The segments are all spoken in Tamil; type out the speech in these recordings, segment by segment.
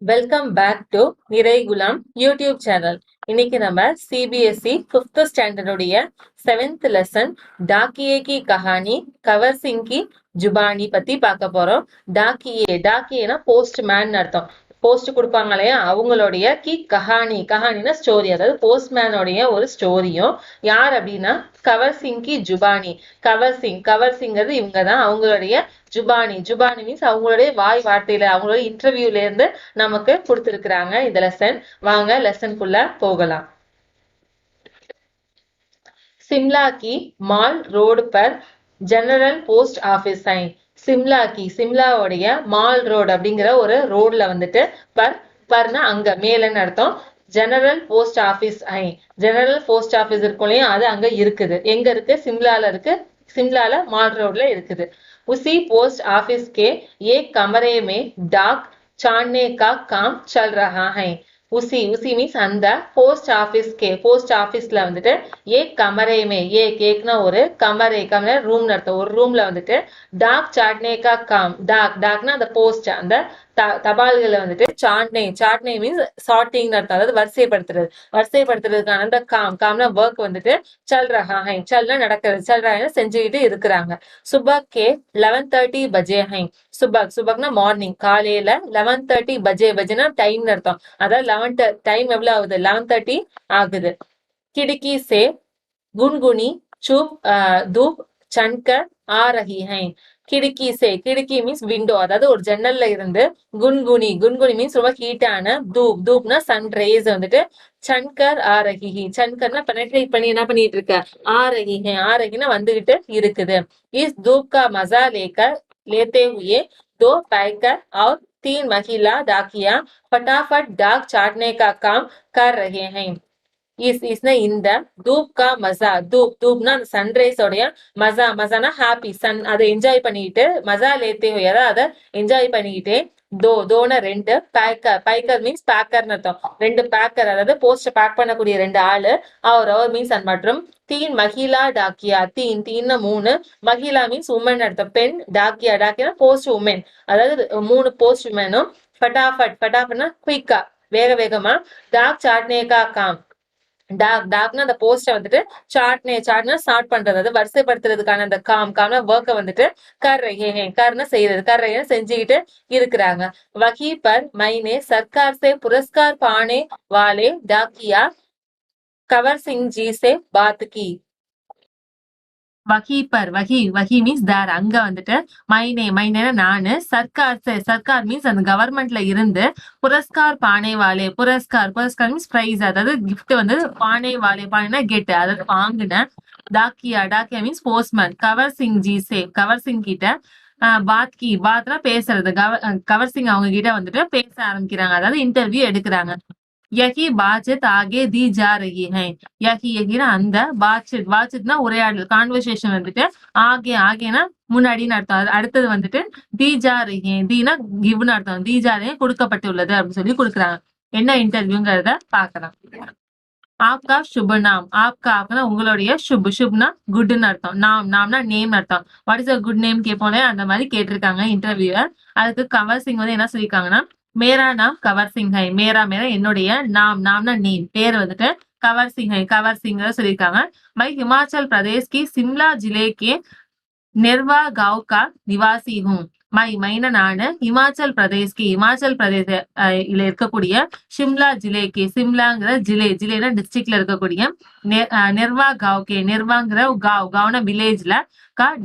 Welcome back to Niraikulam YouTube channel. இன்னைக்கு நம்ம சிபிஎஸ்இ 5th ஸ்டாண்டர்டுடைய 7th லெசன் டாக்கியே கி கஹானி கவர் சிங் கி ஜுபானி பத்தி பார்க்க போறோம். டாக்கியேனா போஸ்ட்மேன் அர்த்தம். போஸ்ட் கொடுப்பாங்க இல்லையா, அவங்களுடைய கி கஹானினா ஸ்டோரி, அதாவது போஸ்ட்மேனோடைய ஒரு ஸ்டோரியும். யார் அப்படின்னா கவர் சிங் கி ஜுபானி. கவர் சிங்கிறது இவங்க தான், அவங்களுடைய ஜுபானி மீன்ஸ் அவங்களுடைய வாய் வார்த்தையில, அவங்களுடைய இன்டர்வியூல இருந்து நமக்கு கொடுத்திருக்கிறாங்க இந்த லெசன். வாங்க லெசனுக்குள்ள போகலாம். சிம்லா கி மால் ரோடு பர் ஜெனரல் போஸ்ட் ஆபீஸ் சைன். சிம்லாவுடைய மால் ரோடு அப்படிங்கிற ஒரு ரோட்ல வந்துட்டு பர்னா அங்க மேலன்னு அர்த்தம். General post office general post office இருக்கும் இல்லையா, அது அங்க இருக்குது. எங்க இருக்கு? சிம்லால இருக்கு. சிம்லால மால் ரோட்ல இருக்குது. उसी पोस्ट ऑफिस के एक कमरे में डाक छानने का काम चल रहा है. उसी मीन्स அந்த போஸ்ட் ஆபீஸ்ல வந்துட்டு एक कमरे में एकना ஒரு கமரே ரூம்னு அர்த்தம். ஒரு ரூம்ல வந்துட்டு டாக் சாட்னே கா காம். டாக்னா அந்த போஸ்ட், அந்த தபால்களை வந்துட்டு சாட்னே மீன்ஸ் சார்ட்டிங் அர்த்தம், அதாவது வரிசைப்படுத்துறதுக்கான அந்த காம்னா ஒர்க் வந்துட்டு சல் ரஹா ஹை. சல்னா நடக்கிறது, சல் ரஹா செஞ்சுக்கிட்டு இருக்கிறாங்க. சுபக் 11:30 பஜே ஹை. சுபக்னா மார்னிங், காலையில 11:30 பஜேனா டைம்னு அர்த்தம். அதாவது டைம் எவ்வளவு ஆகுது? 11:30 ஆகுது. खिड़की से गुनगुनी चुप धूप छनकर आ रही है. கிடுக்கி மீன்ஸ் விண்டோ, அதாவது ஒரு ஜன்னல்ல இருந்து குன்குனி மீன்ஸ் ரொம்ப ஹீட்டான தூப்னா சன் ரேஸ் வந்துட்டு சன்கர் சன்கர்னா பெனட்ரேட் பண்ணி என்ன பண்ணிட்டு இருக்க? ஆரகினா வந்துகிட்டு இருக்குது. இஸ் தூப் கா மஜா लेते हुए 2 पैकर और 3 महिला डाकिया फटाफट डाक चाटने का काम कर रहे हैं. இந்த தூப் கா மசா, தூப்னா அந்த சன்ரைஸ் உடைய மசானா ஹாப்பி சன், அதை என்ஜாய் பண்ணிட்டு, மசா லேத்தே ஹோய் அதை என்ஜாய் பண்ணிக்கிட்டே, தோன 2 பைக்கர் மீன்ஸ் பேக்கர்னு அர்த்தம். 2 பேக்கர், அதாவது போஸ்ட் பேக் பண்ணக்கூடிய 2 ஆளு. அவர் மீன்ஸ் மற்றும் 3 மகிழா டாக்கியா. தீன்னா 3, மகிழா மீன்ஸ் உமன் அர்த்தம், பெண். டாக்கியா போஸ்ட் உமன், அதாவது 3 போஸ்ட் உமனும். ஃபட்டாஃபட்னா குயிக்கா, வேகமா. Talk சாட்னேகா com. டாக்னா அந்த போஸ்ட வந்துட்டு சாட்னா ஸ்டார்ட் பண்றது, அதாவது வரிசைப்படுத்துறதுக்கான அந்த காம்னா ஒர்க்க வந்துட்டு கர்னா செய்யறது, செஞ்சுக்கிட்டு இருக்கிறாங்க. वहीं पर मैंने सरकार से पुरस्कार पाने वाले डाकिया कंवर सिंह जी से बात की. வகி மீன்ஸ் தேர், அங்க வந்துட்டு மைனேனா நானு, சர்க்கார் மீன்ஸ் அந்த கவர்மெண்ட்ல இருந்து, புரஸ்கார் பானேவாலே, புரஸ்கார் மீன்ஸ் பிரைஸ், அதாவது கிஃப்ட் வந்து பானேனா கெட், அதாவது வாங்கின. டாக்கியா மீன்ஸ் போஸ்ட்மேன். கவர் சிங் கிட்ட பாத்னா பேசுறது. கவர் சிங் அவங்க கிட்ட வந்துட்டு பேச ஆரம்பிக்கிறாங்க, அதாவது இன்டர்வியூ எடுக்கிறாங்க. यही बातचीत आगे दी जा रही है. यही அந்த பாத்சித்னா உரையாடல், கான்வர்சேஷன் வந்துட்டு ஆகேனா முன்னாடின்னு அர்த்தம். அடுத்தது வந்துட்டு தி ஜா ரஹி, தீனா கிவ்னு அர்த்தம். தி ஜா ரஹி கொடுக்கப்பட்டுள்ளது அப்படின்னு சொல்லி கொடுக்குறாங்க. என்ன இன்டர்வியூங்கிறத பாக்கலாம். ஆப்கா சுப நாம். ஆப்கா உங்களுடைய சுப்னா குட்னு அர்த்தம். நாம்னா நேம் அர்த்தம். What is a good name கேட்போம், அந்த மாதிரி கேட்டிருக்காங்க இன்டர்வியூவர். அதுக்கு கவர் சிங் வந்து என்ன சொல்லியிருக்காங்கன்னா, மேரா நாம் கவர் சிங் ஹை. மேரா என்னுடைய, நாம்னா நேம், பேர் வந்துட்டு கவர் சிங் சொல்லியிருக்காங்க. My Himachal Pradesh Ki Shimla ஜிலே K நெர்வா गांव का निवासी हूँ. மைனா நானு இமாச்சல் பிரதேச இருக்கக்கூடிய சிம்லா ஜிலேக்கு, சிம்லாங்கிற ஜிலேனா டிஸ்ட்ரிக்ட்ல இருக்கக்கூடிய நெர்வா நெர்வாங்கிற காவ்னா வில்லேஜ்ல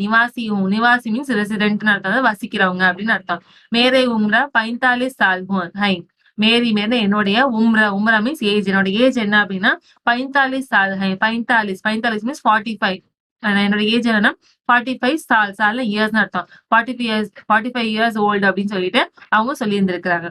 நிவாசி மீன்ஸ் ரெசிடென்ட் அர்த்தம், வசிக்கிறவங்க அப்படின்னு அர்த்தம். மேரே உம்ரா 45 சால் ஹை. மேரி என்னுடைய உம்ரா மீன்ஸ் ஏஜ், என்னோட ஏஜ் என்ன அப்படின்னா 45 சால் ஹை. 45 மீன்ஸ் 45. என்னோட ஏஜ் என்னன்னா 45 சால் இயர்ஸ் அர்த்தம். 45 இயர்ஸ் ஓல்டு அப்படின்னு சொல்லிட்டு அவங்க சொல்லி இருந்திருக்கிறாங்க.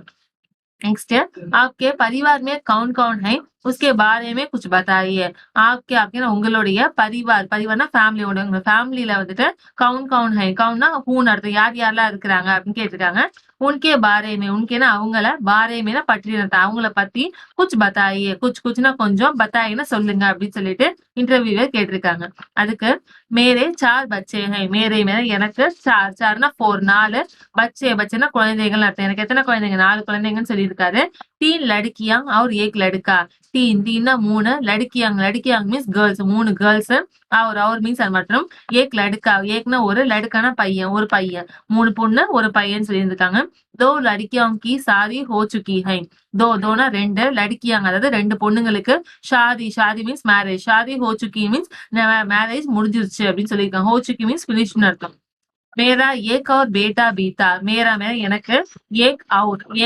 नेक्स्ट है आपके परिवार में कौन है उसके बारे में कुछ बताइए. आपके உங்களுடைய பரிவார்னா ஃபேமிலி, உங்க ஃபேமிலியில வந்துட்டு கவுன் ஹை, கவுன்னா ஹூன் அர்த்தம், யாரெல்லாம் இருக்கிறாங்க அப்படின்னு கேட்டிருக்காங்க. उनके बारे में उनके அவங்கள बारे में பற்றி அவங்கள பத்தி குச் பதாயியே குச்னா கொஞ்சம் பதாயினா சொல்லுங்க அப்படின்னு சொல்லிட்டு இன்டர்வியூல கேட்டிருக்காங்க. அதுக்கு மேரே சார் பச்சே ஹை மேரே எனக்கு சார்னா 4 4 பச்சேனா குழந்தைகள் அர்த்தம். எனக்கு எத்தனை குழந்தைங்க 4 குழந்தைங்கன்னு சொல்லியிருக்காரு. 3 லड़कियां और 1 लड़का 3 3 लड़कियां மீன்ஸ் கேர்ள்ஸ் 3 கேர்ள்ஸ் और மீன்ஸ் அது மற்றும் ஏக் லடுக்கா ஏக்னா ஒரு லடுக்கானா பையன் ஒரு பையன் 3 பொண்ணு ஒரு பையன் சொல்லியிருக்காங்க. दो लड़कियों की शादी हो चुकी है தோனா 2 லடுக்கியாங்க அதாவது 2 பொண்ணுங்களுக்கு ஷாதி மீன்ஸ் மேரேஜ் ஷாதி ஹோ சுக்கி மீன்ஸ் மேரேஜ் முடிஞ்சிருச்சு அப்படின்னு சொல்லியிருக்காங்க. ஹோ சுக்கி மீன்ஸ் பினிஷ்னு அர்த்தம். மேரா ஏக் और बेटा बीता மேரா எனக்கு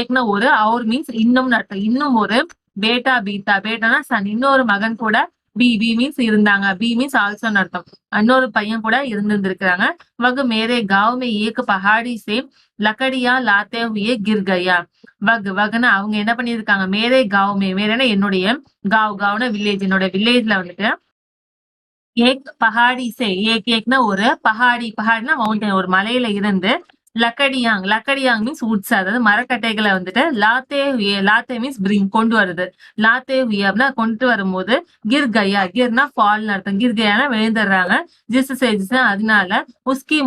ஏக்னா ஒரு और மீன்ஸ் இன்னும்னு அர்த்தம். இன்னும் ஒரு பேட்டா பீத்தா பேட்டானா சன் இன்னொரு மகன் கூட பி மீன்ஸ் இருந்தாங்க. பி மீன்ஸ் ஆல்சோன்னு அர்த்தம். இன்னொரு பையன் கூட இருந்திருக்கிறாங்க. वह मेरे गांव में एक पहाड़ी से लकड़ियां लाते हुए गिर गया வகனா அவங்க என்ன பண்ணிருக்காங்க மேரே गांव में மேரேனா என்னுடைய गांवனா வில்லேஜ் என்னோட வில்லேஜ்ல வந்துட்டு ஏக் பஹாடி சே ஏக்னா ஒரு பஹாடினா மவுண்டன் ஒரு மலையில இருந்து லக்கடியாங் மீன்ஸ் உட்ஸ் அதாவது மரக்கட்டைகளை வந்துட்டு லாத்தே மீன்ஸ் பிரிங் கொண்டு வருது. லாத்தே அப்படின்னா கொண்டு வரும்போது கிர்னா ஃபால்னு அர்த்தம். கிர்கயானா விழுந்துடுறாங்க. அதனால உஸ்கி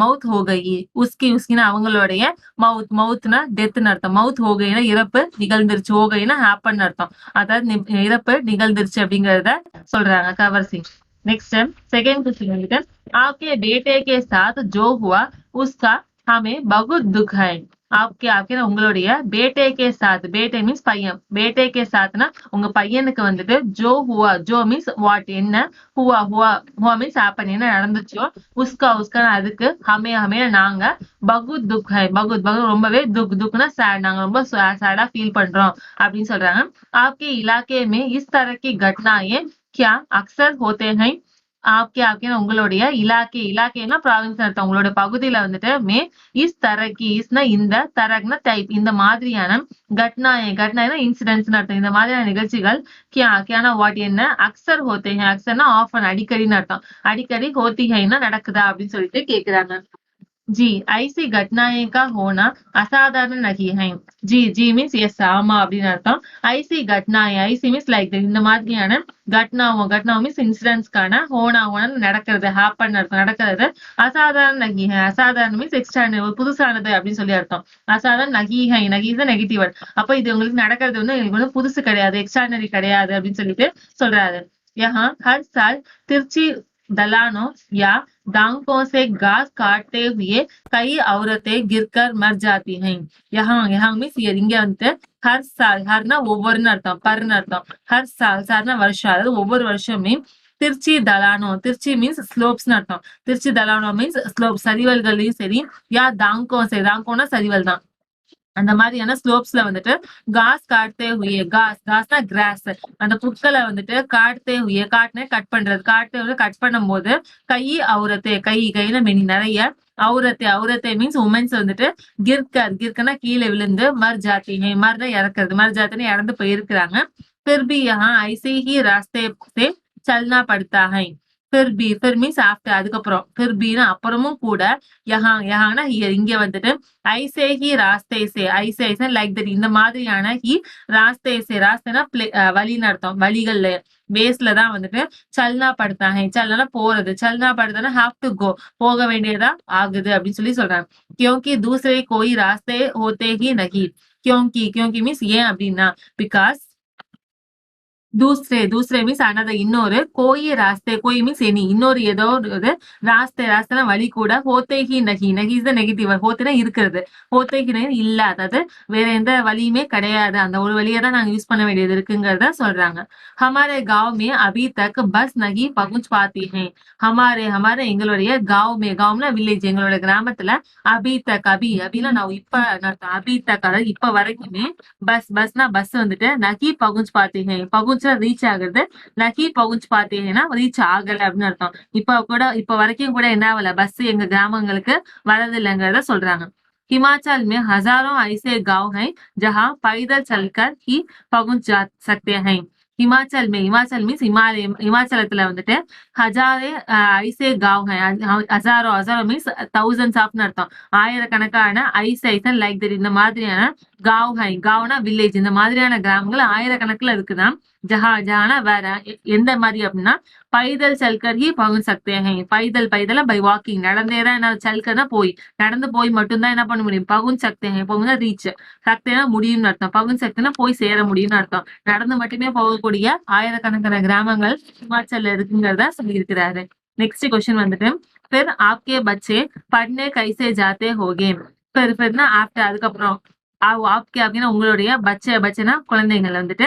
மவுத் ஹோகயி உஸ்கினா அவங்களுடைய மவுத்னா டெத்னு அர்த்தம். மவுத் ஹோகைனா இறப்பு நிகழ்ந்துருச்சு. ஹோகைனா ஹேப்பன் அர்த்தம். அதாவது இறப்பு நிகழ்ந்துருச்சு அப்படிங்கறத சொல்றாங்க cover Singh. Next second question आपके बेटे के साथ जो हुआ उसका हमें बहुत दुख है. आपके உங்களுடைய बेटे के साथ बेटे மீன்ஸ் பையன் बेटे के साथனா உங்க பையனுக்கு வந்துட்டு जो हुआ जो மீன்ஸ் வாட் என்ன हुआ மீன்ஸ் ஹேப்பன் என்ன நடந்துச்சோ उसका அதுக்கு हमें நாங்க बहुत दुख है बहुत ரொம்பவே துக்னா சேட் நாங்க ரொம்ப சேடா ஃபீல் பண்றோம் அப்படின்னு சொல்றாங்க. आपके इलाके में इस तरह की घटनाएं क्या अक्सर होते हैं. आपके உங்களுடைய இலாக்கேனா ப்ராவின்ஸ் அர்த்தம். உங்களோட பகுதியில வந்துட்டு இஸ் தரக்கி இஸ்னா இந்த தரக்னா டைப் இந்த மாதிரியான கட்னானா இன்சிடென்ட்ஸ் அர்த்தம். இந்த மாதிரியான நிகழ்ச்சிகள் கியானா வாட் என்ன அக்சர் ஹோத்தே ஹை அக்சர்னா ஆஃபன் அடிக்கடின்னு அர்த்தம். அடிக்கடி ஹோத்தி ஹைனா நடக்குதா அப்படின்னு சொல்லிட்டு கேக்குறாங்க. जी ऐसी घटनाएं का होना असाधारण नहीं है. जी மீன்ஸ் எஸ் ஆமா அப்படின்னு அர்த்தம். ஐசி கட்னாய் ஐசி மீன்ஸ் லைக் இந்த மாதிரியான கட்னாவும் மீன்ஸ் இன்சிடென்ட்ஸ்க்கான ஹோனான்னு நடக்கிறது ஹேப்பன் அர்த்தம் நடக்கிறது. அசாதாரண நகி அசாதாரண மீன்ஸ் எக்ஸ்ட்ரானரி ஒரு புதுசானது அப்படின்னு சொல்லி அர்த்தம். அசாதாரண நகி தான் நெகட்டிவ் வேர்ட். அப்ப இது உங்களுக்கு நடக்கிறது வந்து எங்களுக்கு வந்து புதுசு கிடையாது எக்ஸ்ட்ரானரி கிடையாது அப்படின்னு சொல்லிட்டு சொல்றாரு. यहाँ हर साल तिरछी दलानों या दांकों से घास काटते हुए कई औरतें गिरकर मर जाती हैं. यहाँ மீன்ஸ் இங்க வந்துட்டு ஹர் சால் ஹர்னா ஒவ்வொருன்னு அர்த்தம் பர்னு அர்த்தம். ஹர் சால்னா வருஷம் அதாவது ஒவ்வொரு வருஷமே திருச்சி தலானோ திருச்சி மீன்ஸ் ஸ்லோப்ஸ்னு அர்த்தம். திருச்சி தலானோ மீன்ஸ் ஸ்லோப் சரிவல்களையும் சரி யா தாங்கோனா சரிவல் தான். அந்த மாதிரியான ஸ்லோப்ஸ்ல வந்துட்டு காஸ் காட்டே ஹுயே காஸ்னா கிராஸ் அந்த புற்களை வந்துட்டு காட்டுனா கட் பண்றது கட் பண்ணும் போது கையில மெனி நிறைய அவுரத்தை மீன்ஸ் உமன்ஸ் வந்துட்டு கிர்கனா கீழே விழுந்து மர்னா இறக்குறது மர்ஜாத்தின்னு இறந்து போயிருக்கிறாங்க. फिर भी यहाँ ऐसे ही रास्ते से चलना पड़ता है. फिर மீன்ஸ் ஆஃப்டர் அதுக்கப்புறம் फिर बीனா அப்புறமும் கூட யஹானா இங்க வந்துட்டு ஐசே ஹி ஐசே லைக் தட் இந்த மாதிரியான ஹி ராஸ்தேனா வழின்னு அர்த்தம். வழிகள்ல பேஸ்ல தான் வந்துட்டு சல்னா படுத்தாங்க சல்னா போறது சல்னா படுத்தானா ஹாவ் டு கோ போக வேண்டியதா ஆகுது அப்படின்னு சொல்லி சொல்றாங்க. क्योंकि दूसरे कोई रास्ते होते ही नहीं. क्योंकि மீன்ஸ் ஏன் அப்படின்னா பிகாஸ் दूसरे மீன்ஸ் another இன்னொரு கோயி மீன்ஸ் எனி இன்னொரு ஏதோ ஒரு ராஸ்தேனா வழி கூட ஹோத்தேகி நகி இஸ் த நெகட்டிவ் ஹோத்தேனா இருக்கிறது ஹோத்தேகி நகி இல்ல அதாவது வேற எந்த வழியுமே கிடையாது அந்த ஒரு வழியை தான் நாங்க யூஸ் பண்ண வேண்டியது இருக்குங்கிறத சொல்றாங்க. हमारे गांव में अभी तक बस नहीं पहुंच पाती है. हमारे எங்களுடைய गांवனா வில்லேஜ் எங்களோட கிராமத்துல அபினா நான் இப்ப அபி தக் அதாவது இப்ப வரைக்குமே பஸ்னா பஸ் வந்துட்டு நகி பகுஞ்ச் பாத்தீங்க பகுஞ்ச் ரீச் ஆகுறது நகி பகுஞ்ச் பாத்தீங்கன்னா ரீச் ஆகல அப்படின்னு அர்த்தம். இப்ப வரைக்கும் கூட என்ன ஆகல பஸ் எங்க கிராமங்களுக்கு வரது இல்லைங்கிறத சொல்றாங்க. हिमाचल में हजारों ऐसे गांव हैं जहां पैदल चलकर ही पहुंच जा सकते हैं. हिमाचल मीन्स हिमाचलத்துல வந்துட்டு ஹஜாரே ஐசே காவ் ஹை ஹசாரோ ஹசாரோ மீன்ஸ் thousands ஆஃப்னு அர்த்தம் ஆயிரக்கணக்கான ஐசன் லைக் தட் இந்த மாதிரியான गांव है गांवனா வில்லேஜ் இந்த மாதிரியான கிராமங்கள் ஆயிரக்கணக்குல இருக்குதான் ஜஹானா வேற எந்த மாதிரி அப்படின்னா பைதல் செல்கர் ஹி பகுன் சக்தே ஹை பைதல் பை வாக்கிங் நடந்தேதான் என்ன செல்கர்னா போய் நடந்து போய் மட்டும்தான் என்ன பண்ண முடியும் பகுன் சக்தே ஹை பகுன் ரீச் சக்தேனா முடியும்னு அர்த்தம் பகுன் சக்தினா போய் சேர முடியும்னு அர்த்தம் நடந்து மட்டுமே போகக்கூடிய ஆயிரக்கணக்கான கிராமங்கள் ஹிமாச்சல்ல இருக்குங்கிறத சொல்லியிருக்கிறாரு நெக்ஸ்ட் क्वेश्चन வந்துட்டு फिर आपके बच्चे पढ़ने कैसे जाते होगे फिरना आफ्टर அதுக்கப்புறம் आपके அப்படின்னா உங்களுடைய பச்சைனா குழந்தைகள் வந்துட்டு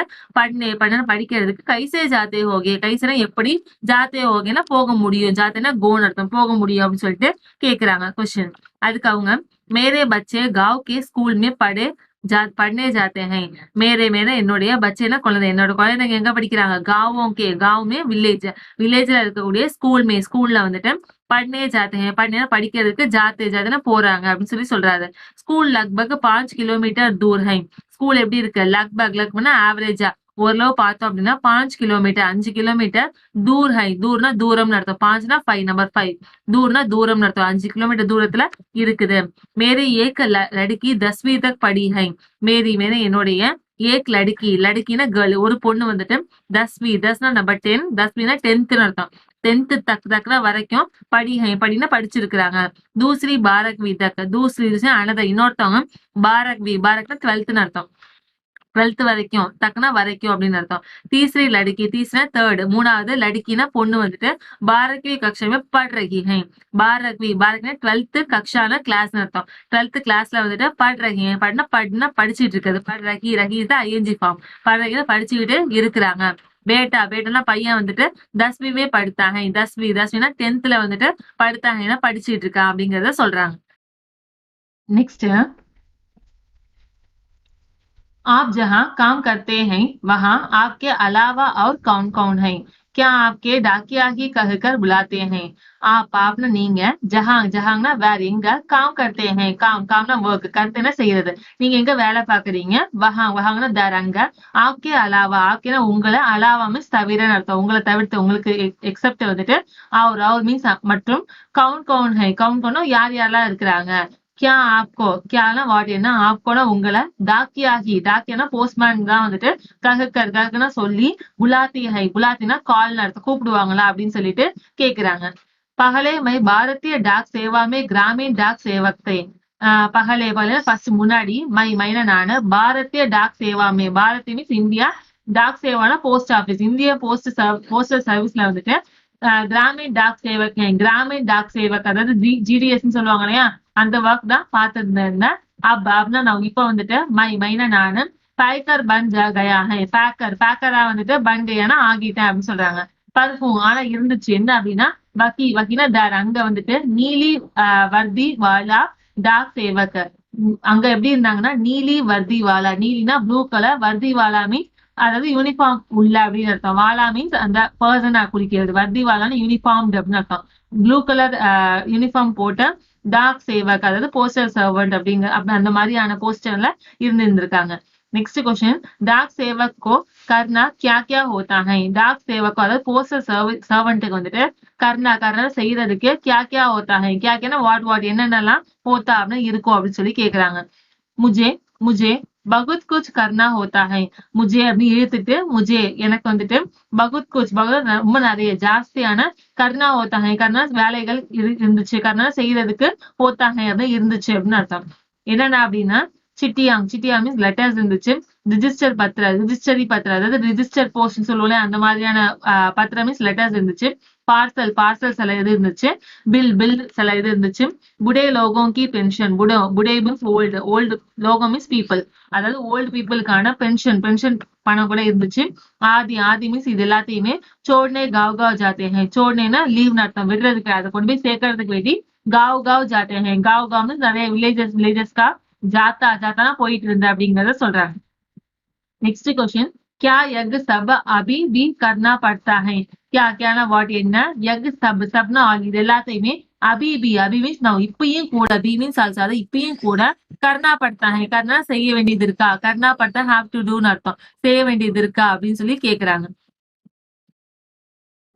படிக்கிறதுக்கு கைசே ஜாத்தே ஹோகே கைசேனா எப்படி ஜாத்தே ஹோகேனா போக முடியும் ஜாத்தேனா கோன் அர்த்தம் போக முடியும் அப்படின்னு சொல்லிட்டு கேக்குறாங்க क्वेश्चन அதுக்கு அவங்க मेरे बच्चे गांव के स्कूल में पढ़ने जाते हैं मेरे என்னுடைய பச்சைனா குழந்தை என்னோட குழந்தைங்க எங்க படிக்கிறாங்க गांव வில்லேஜ்ல இருக்கக்கூடிய ஸ்கூல்ல வந்துட்டு पढ़ने जाते हैं पढ़ने படிக்கிறதுக்கு जाते போறாங்க அப்படின்னு சொல்லி சொல்றாரு ஸ்கூல் லக்பக் 5 கிலோமீட்டர் दूर है ஸ்கூல் எப்படி இருக்கு லக்பக்னா ஆவரேஜா ஓரளவு பார்த்தோம் அப்படின்னா 5 கிலோமீட்டர் 5 கிலோமீட்டர் दूर है दूरனா தூரம்னு அர்த்தம் 5னா 5 நம்பர் 5 दूरனா தூரம்னு அர்த்தம் 5 கிலோமீட்டர் தூரத்துல இருக்குது मेरी एक लड़की 10वीं तक पढ़ी है मेरी என்னுடைய ஏக் லடுக்கினா கேர்ள் ஒரு பொண்ணு வந்துட்டு 10னா நம்பர் 10 10னா 10th அர்த்தம் 10th தக்னா வரைக்கும் படினா படிச்சிருக்கிறாங்க தூசரி பாரக்வி தக் தூசரி அனதர் இன்னொருத்தவங்க பாரக்னா 12th அர்த்தம் 12th வரைக்கும் தக்னா வரைக்கும் அப்படின்னு அர்த்தம் தீசரி லடுக்கி தீசரா தேர்ட் மூணாவது லடுக்கினா பொண்ணு வந்துட்டு பாரக்வி கக்ஷா but Rahi high பாரக்னா 12th கக்ஷான class அர்த்தம் 12th கிளாஸ்ல வந்துட்டு பட் ரஹி படினா படிச்சுட்டு இருக்குது பட் ரஹி தான் ஐஎன்ஜி ஃபார்ம் பட் ரஹி படிச்சுக்கிட்டு இருக்கிறாங்க பேட்டானா பையன் வந்துட்டு 10वीं படுத்தாங்க 10वीं 10thல வந்துட்டு படுத்தாங்கன்னா படிச்சுட்டு இருக்கான் அப்படிங்கறத சொல்றாங்க नेक्स्ट आप जहाँ काम करते हैं वहाँ आपके अलावा और कौन कौन है क्या आपके डाकिया ही कहकर बुलाते हैं आपना நீங்க ஜஹாங்னா வேற எங்க काम करते हैं कामना वर्क करतेனா செய்யறது நீங்க எங்க வேலை பாக்குறீங்க வஹாங்னா தேர் அங்க आपके अलावा आपकेனா உங்களை அலாவா மீன்ஸ் தவிரன்னு அர்த்தம் உங்களை தவிர்த்து உங்களுக்கு எக்ஸெப்ட் வந்துட்டு और மீன்ஸ் மற்றும் कौन है कौन யார் யாரெல்லாம் இருக்கிறாங்க क्या आपको क्या वाट என்ன आपकोனா உங்களை டாக்கியானா போஸ்ட்மேன் தான் வந்துட்டு கஹக்கர்னா சொல்லி புலாத்தினா கால் அர்த்தம் கூப்பிடுவாங்களா அப்படின்னு சொல்லிட்டு கேக்குறாங்க पहले मैं भारतीय डाक सेवा में ग्रामीण डाक सेवक थे पहले फर्स्ट मुनाडी मैना नान भारतीय डाक सेवा में भारतीय मीन्स इंडिया डाक सेवाना पोस्ट ऑफिस इंडिया पोस्टल सर्विसல வந்துட்டு கிராமின் டாக் சேவக் கிராமின் டாக் சேவக் அதாவது ஜிடிஎஸ் சொல்லுவாங்க இல்லையா அந்த ஒர்க் தான் பார்த்துட்டு இருந்தேன் அப்படின்னா நான் இப்ப வந்துட்டு மைனா நானு பேக்கர் பன் கயா பேக்கரா வந்துட்டு பன் கயானா ஆகிட்டேன் அப்படின்னு சொல்றாங்க பர்ஃபும் ஆனா இருந்துச்சு என்ன அப்படின்னா வக்கினா தார் அங்க வந்துட்டு நீலி வர்தி வாலா டாக் சேவக் அங்க எப்படி இருந்தாங்கன்னா நீலி வர்தி வாலா நீலினா ப்ளூ கலர் வர்தி வாலா மீன்ஸ் அதாவது யூனிஃபார்ம் உள்ள அப்படின்னு அர்த்தம் வாலா மீன்ஸ் அந்த பர்சனா குறிக்கிறது வர்தி வாலான்னு யூனிஃபார்ம் அப்படின்னு அர்த்தம் ப்ளூ கலர் யூனிஃபார்ம் போட்டு டாக் சேவக் அதாவது போஸ்டல் சர்வெண்ட் அந்த மாதிரியான போஸ்டர்ல இருந்திருக்காங்க नेक्स्ट क्वेश्चन डाक सेवक को करना क्या क्या होता है डाक सेवक को अதாவது போஸ்டல் சர்வெண்ட்டுக்கு வந்துட்டு கர்னா செய்யறதுக்கு क्या क्या होता है क्या क्या வாட் என்னென்னலாம் होता அப்படின்னு இருக்கும் அப்படின்னு சொல்லி கேக்குறாங்க मुझे बहुत कुछ करना होता है मुझे அப்படி இழுத்துட்டு मुझे எனக்கு வந்துட்டு बहुत कुछ ரொம்ப நிறைய ஜாஸ்தியான करना होता है करना வேலைகள் இருந்துச்சு करना செய்யறதுக்கு होता है அப்படின்னு இருந்துச்சு அப்படின்னு அர்த்தம் என்னன்னா அப்படின்னா சிட்டியாங் மீன்ஸ் லெட்டர்ஸ் இருந்துச்சு ரிஜிஸ்டரி பத்திர அதாவது ரிஜிஸ்டர் போஸ்ட் சொல்லுவோம்ல அந்த மாதிரியான பத்திரம் மீன்ஸ் லெட்டர்ஸ் இருந்துச்சு பார்சல் சில இது இருந்துச்சு பில் சில இது இருந்துச்சு புடே லோகோம் கி பென்ஷன் புடே மீன்ஸ் ஓல்டு லோகோ மீன்ஸ் பீப்புள் அதாவது ஓல்டு பீப்புளுக்கான பென்ஷன் பணம் கூட இருந்துச்சு ஆதி மீன்ஸ் இது எல்லாத்தையுமே சோடனே गाँव जाते हैं சோடனேனா லீவ் அர்த்தம் விடுறதுக்கு அதை கொண்டு போய் சேர்க்கறதுக்கு வேண்டி गाँव जाते हैं गाँव மீன்ஸ் நிறைய வில்லேஜஸ்க்கா जाता போயிட்டு இருந்த அப்படிங்கறத சொல்றாங்க नेक्स्ट क्वेश्चन क्या यज्ञ सब अभी भी करना पड़ता है क्या वाट என்ன यज्ञ सबना இது எல்லாத்தையுமே அபி மீன்ஸ் நான் இப்பயும் கூட, பி மீன்ஸ் ஆல்சோ, அது இப்பயும் கூட கர்னா படுத்தா ஹை, கர்னா செய்ய வேண்டியது இருக்கா, கர்னா படுத்தா ஹாவ் டு டூன்னு அர்த்தம், செய்ய வேண்டியது இருக்கா அப்படின்னு சொல்லி கேக்குறாங்க.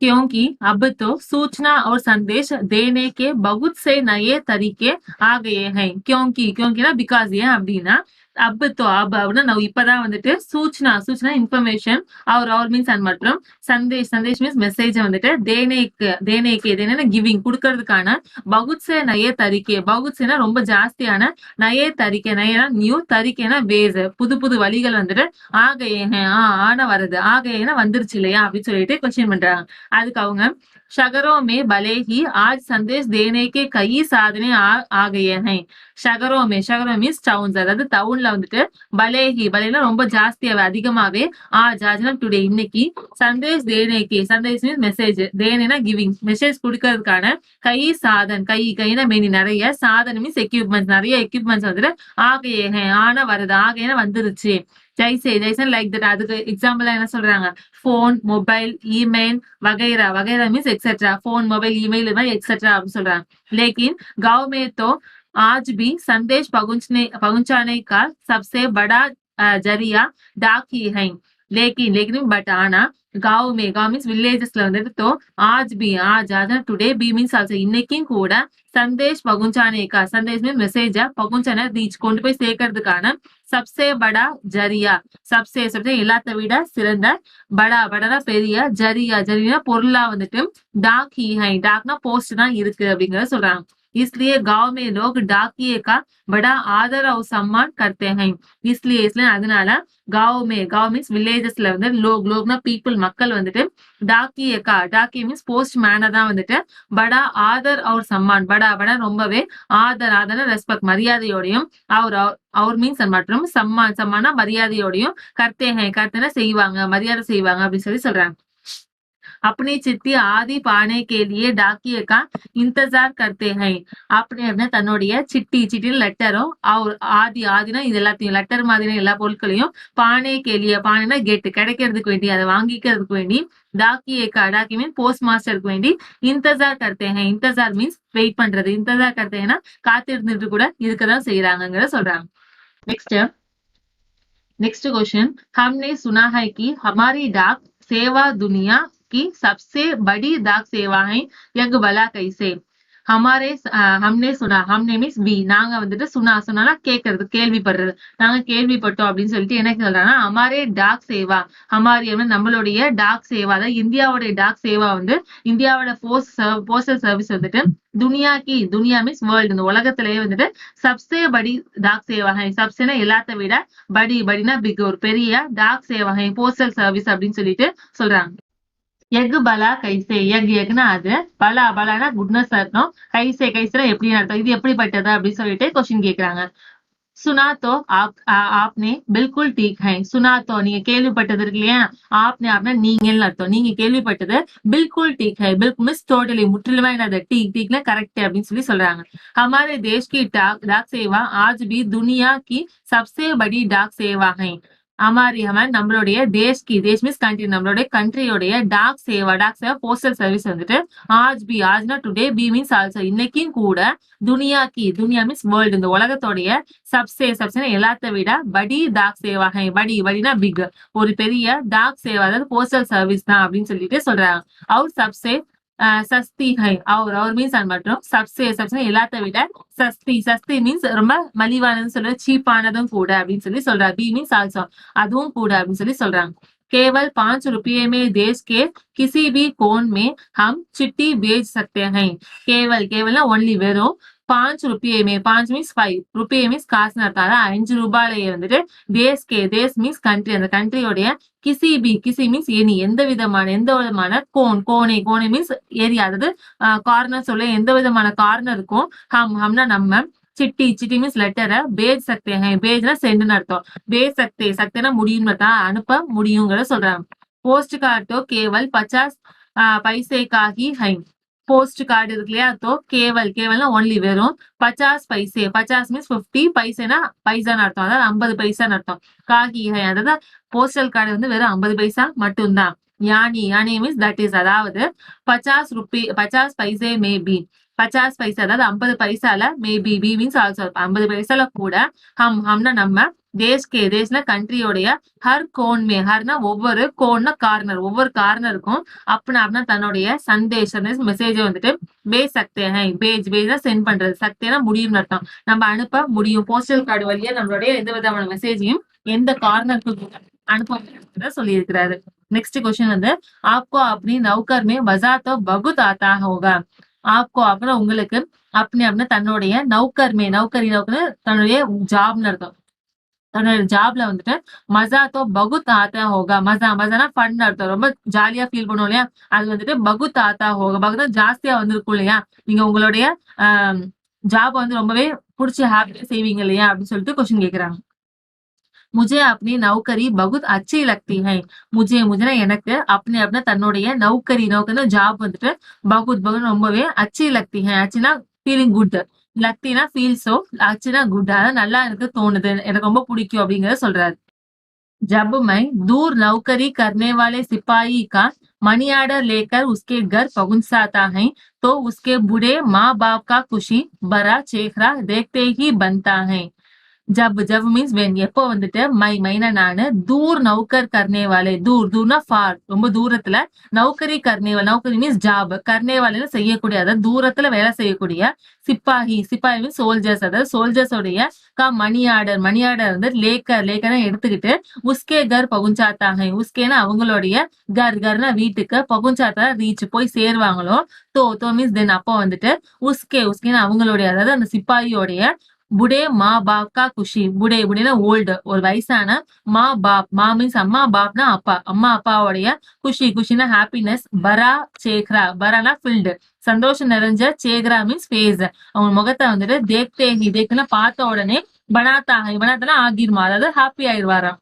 क्योंकि अब तो सूचना और संदेश देने के बहुत से नए तरीके आ गए हैं. क्योंकि ना बिकॉज ஏன் அப்படின்னா अब அப்படின்னா நான் இப்பதான் வந்துட்டு சூச்சனா இன்ஃபர்மேஷன் और மீன்ஸ் அண்ட் மற்றும் சந்தேஷ் மீன்ஸ் மெசேஜ் வந்துட்டு தேனேக்கு கிவிங் கொடுக்கறதுக்கான பகுத் சே நயே தரிக்கே, பகுத் சேனா ரொம்ப ஜாஸ்தியான, நயே தரிக்கே, நயனா நியூ, தரிக்கேனா வேஸ், புது புது வழிகள் வந்துட்டு ஆகையே ஆன வருது, ஆகையேனா வந்துருச்சு இல்லையா அப்படின்னு சொல்லிட்டு கொஸ்டின் பண்றாங்க. அதுக்கு அவங்க शहरों में भले ही आज संदेश देने के कई साधने आ गए हैं. ஷகரோம் மீன்ஸ் டவுன்ஸ், அதாவது டவுன்ல வந்துட்டு பலேனா ரொம்ப ஜாஸ்தியாவே அதிகமாவே, ஆஜ்னா டுடே இன்னைக்கு, சந்தேஷ் தேனேக்கு, சந்தேஷ் மீன்ஸ் மெசேஜ், தேனேனா கிவிங் மெசேஜ் கொடுக்கறதுக்கான கைனா மெனி நிறைய, சாதனை மீன்ஸ் எக்யூப்மெண்ட்ஸ், நிறைய எக்யூப்மெண்ட்ஸ் வந்துட்டு ஆகையே ஆனா வருது, ஆகையேனா வந்துருச்சு. ஜெய்சன் லைக் தட், அதுக்கு எக்ஸாம்பிள் என்ன சொல்றாங்க, போன், மொபைல், இமெயில் वगैरह means etcetera, phone, mobile, email etcetera அப்படின்னு சொல்றாங்க. लेकिन गांव में तो आज भी संदेश पहुंचाने का सबसे बड़ा जरिया डाक ही है. लेकिन बट आना गांव मीन्स विलेजेसல வந்துட்டு तो आज டுடே பி மீன்ஸ் ஆல்சோ இன்னைக்கும் கூட சந்தேஷ் பகுஞ்சானேக்கா, சந்தேஷ் மீன்ஸ் மெசேஜ, பகுஞ்சான ரீச் கொண்டு போய் சேர்க்கறதுக்கான சப்சே படா ஜரியா, சப்சே எல்லாத்த விட சிறந்த, படா பெரிய, ஜரியா பொருளா வந்துட்டு டாக் ஹி ஹை, டாக்னா போஸ்ட் தான் இருக்கு அப்படிங்கறத சொல்றாங்க. इसलिए गांव में लोग डाकिये का बड़ा आदर और सम्मान करते हैं. इसलिए அதனால गांव மீன்ஸ் வில்லேஜஸ்ல வந்து லோக்னா பீப்புள், மக்கள் வந்துட்டு டாக்கியே மீன்ஸ் போஸ்ட் மேனை தான் வந்துட்டு படா ஆதர் और சம்மான், படா ரொம்பவே ஆதர் ரெஸ்பெக்ட் மரியாதையோடையும், அவர் மீன்ஸ் மற்றும் சம்மானா மரியாதையோடையும், கர்த்தேனா செய்வாங்க, மரியாதை செய்வாங்க அப்படின்னு சொல்லி சொல்றாங்க. अपनी चिट्ठी आदि पाने के लिए डाकिये का इंतजार करते हैं. अपने தன்னுடைய சிட்டி லெட்டரும் ஆதினா இது எல்லாத்தையும், லெட்டர் மாதிரியான எல்லா பொருட்களையும், பானே கேலிய, பானைனா கெட், கிடைக்கிறதுக்கு வேண்டி, அதை வாங்கிக்கிறதுக்கு வேண்டி, டாக்கி மீன் போஸ்ட் மாஸ்டருக்கு வேண்டி, இன்தஜார் கர்த்தே ஹை, இன்தஜார் மீன்ஸ் வெயிட் பண்றது, இன்தஜார் கர்த்தேனா காத்திருந்துட்டு கூட இருக்கதான் செய்யறாங்கிற சொல்றாங்க. नेक्स्ट क्वेश्चन, हमने सुना है कि हमारी डाक सेवा दुनिया की सबसे बड़ी डाक सेवा है, यह भला कैसे. हमने மீன்ஸ் பி, நாங்க வந்துட்டு சொன்னா கேட்கறது, கேள்விப்படுறது, நாங்க கேள்விப்பட்டோம் அப்படின்னு சொல்லிட்டு என்ன சொல்றாங்கன்னா, ஹமாரே டாக் சேவா, ஹமாரி நம்மளுடைய டாக் சேவா, அதாவது இந்தியாவுடைய டாக் சேவா வந்து, இந்தியாவோட போஸ்டல் சர்வீஸ் வந்துட்டு துனியா மீன்ஸ் வேர்ல்டு, இந்த உலகத்திலேயே வந்துட்டு சப்சே படி டாக் சேவா ஹை, சப்சேனா எல்லாத்த விட, படினா பிக், ஒரு பெரிய டாக் சேவா ஹை, போஸ்டல் சர்வீஸ் அப்படின்னு சொல்லிட்டு சொல்றாங்க. எக் பலா கைசே, எக்னா அது, பலானா குட்னஸ் அர்த்தம், கைசேனா எப்படின்னு அர்த்தம், இது எப்படிப்பட்டது அப்படின்னு சொல்லிட்டு கொஸ்டின் கேக்குறாங்க. சுனாத்தோ ஆப்னே பில்குல் டீக் ஹை, சுனாத்தோ நீங்க கேள்விப்பட்டது இருக்கு இல்லையா, ஆப்னே நீங்கன்னு அர்த்தம், நீங்க கேள்விப்பட்டது பில்குல் டீக் ஹை, பில்குல் மீன்ஸ் டோட்டலி முற்றிலுமா என்னது, டீக்னா கரெக்ட் அப்படின்னு சொல்லி சொல்றாங்க. हमारे देश की डाक सेवा आज भी दुनिया की सबसे बड़ी डाक सेवा है. நம்மளுடைய தேஷ் மீன்ஸ் கண்ட்ரி, நம்மளுடைய கண்ட்ரியோடைய டாக் சேவா போஸ்டல் சர்வீஸ் வந்துட்டு ஆஜ்னா டுடே, பி மீன்ஸ் ஆல்சோ இன்னைக்கும் கூட, துனியா மீன்ஸ் வேர்ல்டு, இந்த உலகத்தோடைய சப்சே எல்லாத்த விட படி டாக் சேவா ஹை, படினா பிக், ஒரு பெரிய டாக் சேவா, அதாவது போஸ்டல் சர்வீஸ் தான் அப்படின்னு சொல்லிட்டு சொல்றாங்க. அவர் சப்சே சஸ்தி ஹை, அவர் மீன்ஸ் மற்றும் சப்சே எல்லாத்த விட சஸ்தி மீன்ஸ் ரொம்ப மலிவானதுன்னு சொல்ற, சீப்பானதும் கூட அப்படின்னு சொல்லி சொல்றாங்க. பி மீன்ஸ் ஆல்சோ அதுவும் கூட அப்படின்னு சொல்லி சொல்றாங்க. केवल 5 रुपये में देश के किसी भी कोन में हम चिट्ठी भेज सकते हैं. केवलना only வெறும் 5 रुपये में, 5 மீன்ஸ் 5, रुपये மீன்ஸ் காசுன்னு அர்த்தம், 5 ரூபாயிலேயே வந்துட்டு தேஸ் மீன்ஸ் கண்ட்ரி, அந்த கண்ட்ரியோடைய கிசி மீன்ஸ் எனி, எந்த விதமான கோனே மீன்ஸ் ஏரியா, அதாவது கார்னர் சொல்ல, எந்த விதமான கார்னருக்கும் ஹம்னா நம்ம, சிட்டி மீன்ஸ் லெட்டரை, பேஜ் சக்தே ஹை, பேஜ்னா சென்ட்னு அர்த்தம், பேஜ் சக்தேனா முடியும், அனுப்ப முடியுங்கிறத சொல்றாங்க. போஸ்ட் கார்டு கேவல் 50 பைசே கா ஹி ஹை, போஸ்ட் கார்டு இருக்கு இல்லையா, தோ கேவல்னா ஒன்லி வெறும் 50 பைசே, 50 மீன்ஸ் 50, பைசேனா பைசான்னு அர்த்தம், அதாவது 50 பைசான்னு அர்த்தம், காஹி ஹை, அதாவது போஸ்டல் கார்டு வந்து வெறும் 50 பைசா மட்டும்தான். यानी यानी मीन्स தட் இஸ், அதாவது 50 பைசே மேபி, 50 பைசா அதாவது 50 பைசால மேபி, பி மீன்ஸ் ஆல்சோ 50 பைசால கூட, ஹம்னா நம்ம, தேஷ்னா கண்ட்ரியோடைய, ஹர் கோன் மே, ஹர்னா ஒவ்வொரு, கோன்னா கார்னர், ஒவ்வொரு கார்னருக்கும் அப்படின்னா தன்னுடைய சந்தேஷம் மெசேஜை வந்துட்டு பேஜ் சக்தே ஹை, பேஜ்னா சென்ட் பண்றது, சக்தேனா முடியும்னு அர்த்தம், நம்ம அனுப்ப முடியும். போஸ்டல் கார்டு வழியா நம்மளுடைய எந்த விதமான மெசேஜையும் எந்த கார்னருக்கு அனுப்ப சொல்லி இருக்கிறாரு. नेक्स्ट क्वेश्चन வந்து आपको अपनी नौकर में मजा तो बहुत आता होगा. आपको அப்படின்னா உங்களுக்கு, अपने அப்படின்னா தன்னுடைய, நௌக்கர் மே, நௌக்கர்னு தன்னுடைய ஜாப்னு அர்த்தம், தன்னுடைய ஜாப்ல வந்துட்டு மஜா தோ பகுத் ஆத்தா ஹோகா, மஜானா ஃபன் அர்த்தம், ரொம்ப ஜாலியா ஃபீல் பண்ணுவோம் இல்லையா, அது வந்துட்டு பகுத் ஆத்தா ஹோகா, பகுத் ஜாஸ்தியா வந்திருக்கும் இல்லையா, நீங்க உங்களுடைய ஜாப் வந்து ரொம்பவே பிடிச்சி ஹாப்பியா செய்வீங்க இல்லையா அப்படின்னு சொல்லிட்டு கொஸ்டின் கேக்குறாங்க. मुझे अपनी नौकरी बहुत अच्छी लगती है. मुझे எனக்கு अपने अपना தன்னுடைய நௌக்கரி, நௌக்கரினா ஜாப் வந்துட்டு बहुत बहुत ரொம்பவே अच्छी लगती है. अच्छीனா ஃபீலிங் குட், லக்தினா ஃபீல், சோ अच्छीனா குட், அதாவது நல்லா எனக்கு தோணுது, எனக்கு ரொம்ப பிடிக்கும் அப்படிங்கறத சொல்றாரு. जब मैं दूर नौकरी करने वाले सिपाही का मनी ऑर्डर लेकर उसके घर पहुंचाता है तो उसके बूढ़े माँ बाप का खुशी भरा चेहरा देखते ही बनता है. जब जब मीन्स वेन, எப்போ வந்துட்டு மைனா நானு, தூர் நௌக்கர் கர்னேவாலே, தூர்னா ஃபார், ரொம்ப தூரத்துல, நௌக்கரி கர்னேவால், நௌக்கரி மீன்ஸ் ஜாப், கர்னேவாலே செய்யக்கூடிய, அதாவது தூரத்துல வேலை செய்யக்கூடிய, சிப்பாஹி மீன்ஸ் சோல்ஜர்ஸ், அதாவது சோல்ஜர்ஸ் உடைய மணி ஆர்டர் வந்து லேக்கர் எடுத்துக்கிட்டு, உஸ்கே கர் பகுஞ்சாத்தாங்க, உஸ்கேனா அவங்களுடைய, கர்னா வீட்டுக்கு, பகுஞ்சாத்தா ரீச் போய் சேருவாங்களோ, தோ மீன்ஸ் தென், அப்போ வந்துட்டு உஸ்கேனா அவங்களுடைய, அதாவது அந்த சிப்பாயியோடைய, புடே மா பாப் கா குஷி, புடேனா ஓல்டு, ஒரு வயசான, மா மீன்ஸ் அம்மா, பாப்னா அப்பா, அம்மா அப்பாவுடைய குஷினா ஹாப்பினஸ், பரானா ஃபில்டு, சந்தோஷம் நிறைஞ்ச, சேக்ரா மீன்ஸ் ஃபேஸ், அவங்க முகத்தை வந்துட்டு தேக்னா பார்த்த உடனே, பனாத்தானா ஆகிருமா, அதாவது ஹாப்பி ஆயிடுவாராம்.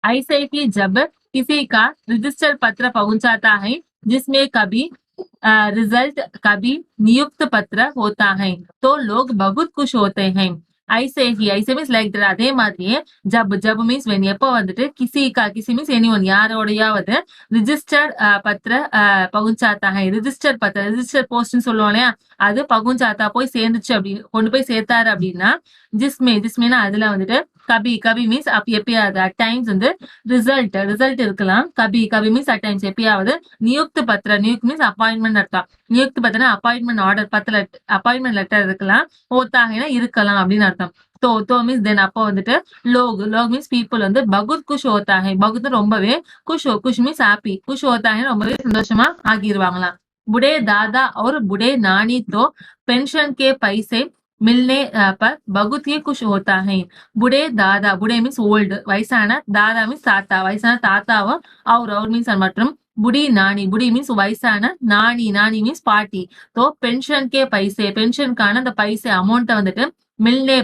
ऐसे ही जब किसी का रजिस्टर पत्र पहुंचाता है जिसमें कभी रिजल्ट, कभी नियुक्त पत्र होता है तो लोग बहुत खुश होते हैं. ऐसे मीन्स லைக் அதே மாதிரியே, ஜப் மீன்ஸ் வென், எப்போ வந்துட்டு கிசி மீன்ஸ் எனிஒன், யாரோடையாவது, ரிஜிஸ்டர்ட் பத்திர பகுஞ்சாத்தா ஹை, ரிஜிஸ்டர் போஸ்ட்னு சொல்லுவோம் இல்லையா, அது பகுஞ்சாத்தா போய் சேர்ந்துச்சு, அப்படி கொண்டு போய் சேர்த்தாரு அப்படின்னா, ஜிஸ்மேனா அதுல வந்துட்டு, கபி மீன்ஸ் எப்பயாவது, அட் டைம்ஸ் வந்து ரிசல்ட் இருக்கலாம், கபி மீன்ஸ் அட் டைம்ஸ் எப்பயாவது, நியுக்த் மீன்ஸ் அப்பாயின்மெண்ட் அர்த்தம், நியுக்த் பத்திரனா அப்பாயின்மெண்ட் ஆர்டர், அப்பாயின்மெண்ட் லெட்டர் இருக்கலாம், ஓத்தாகனா இருக்கலாம் அப்படின்னு அர்த்தம். तो மீன்ஸ் தென், அப்போ வந்துட்டு லோக் மீன்ஸ் பீப்புள் வந்து பகுத் குஷ் ஹோத்தாங்க, பகுத் ரொம்பவே, குஷ் மீன்ஸ் ஹாப்பி, குஷ் ஹோத்தாங்க ரொம்பவே சந்தோஷமா ஆகிருவாங்களாம். बुढ़े दादा और बुढ़े नानी तो पेंशन के पैसे मिलने पर बहुत ही खुश होता है. बुढ़े मीन्स ओल्ड, வயசான, தாதா மீன்ஸ் தாத்தா, வயசான தாத்தாவும், அவர் மீன்ஸ் மற்றும், புடி மீன்ஸ் வயசான, நானி மீன்ஸ் பாட்டி, தோ பென்ஷன் கே பைசே, பென்ஷனுக்கான அந்த பைசே அமௌண்ட்டை வந்துட்டு, மில்லே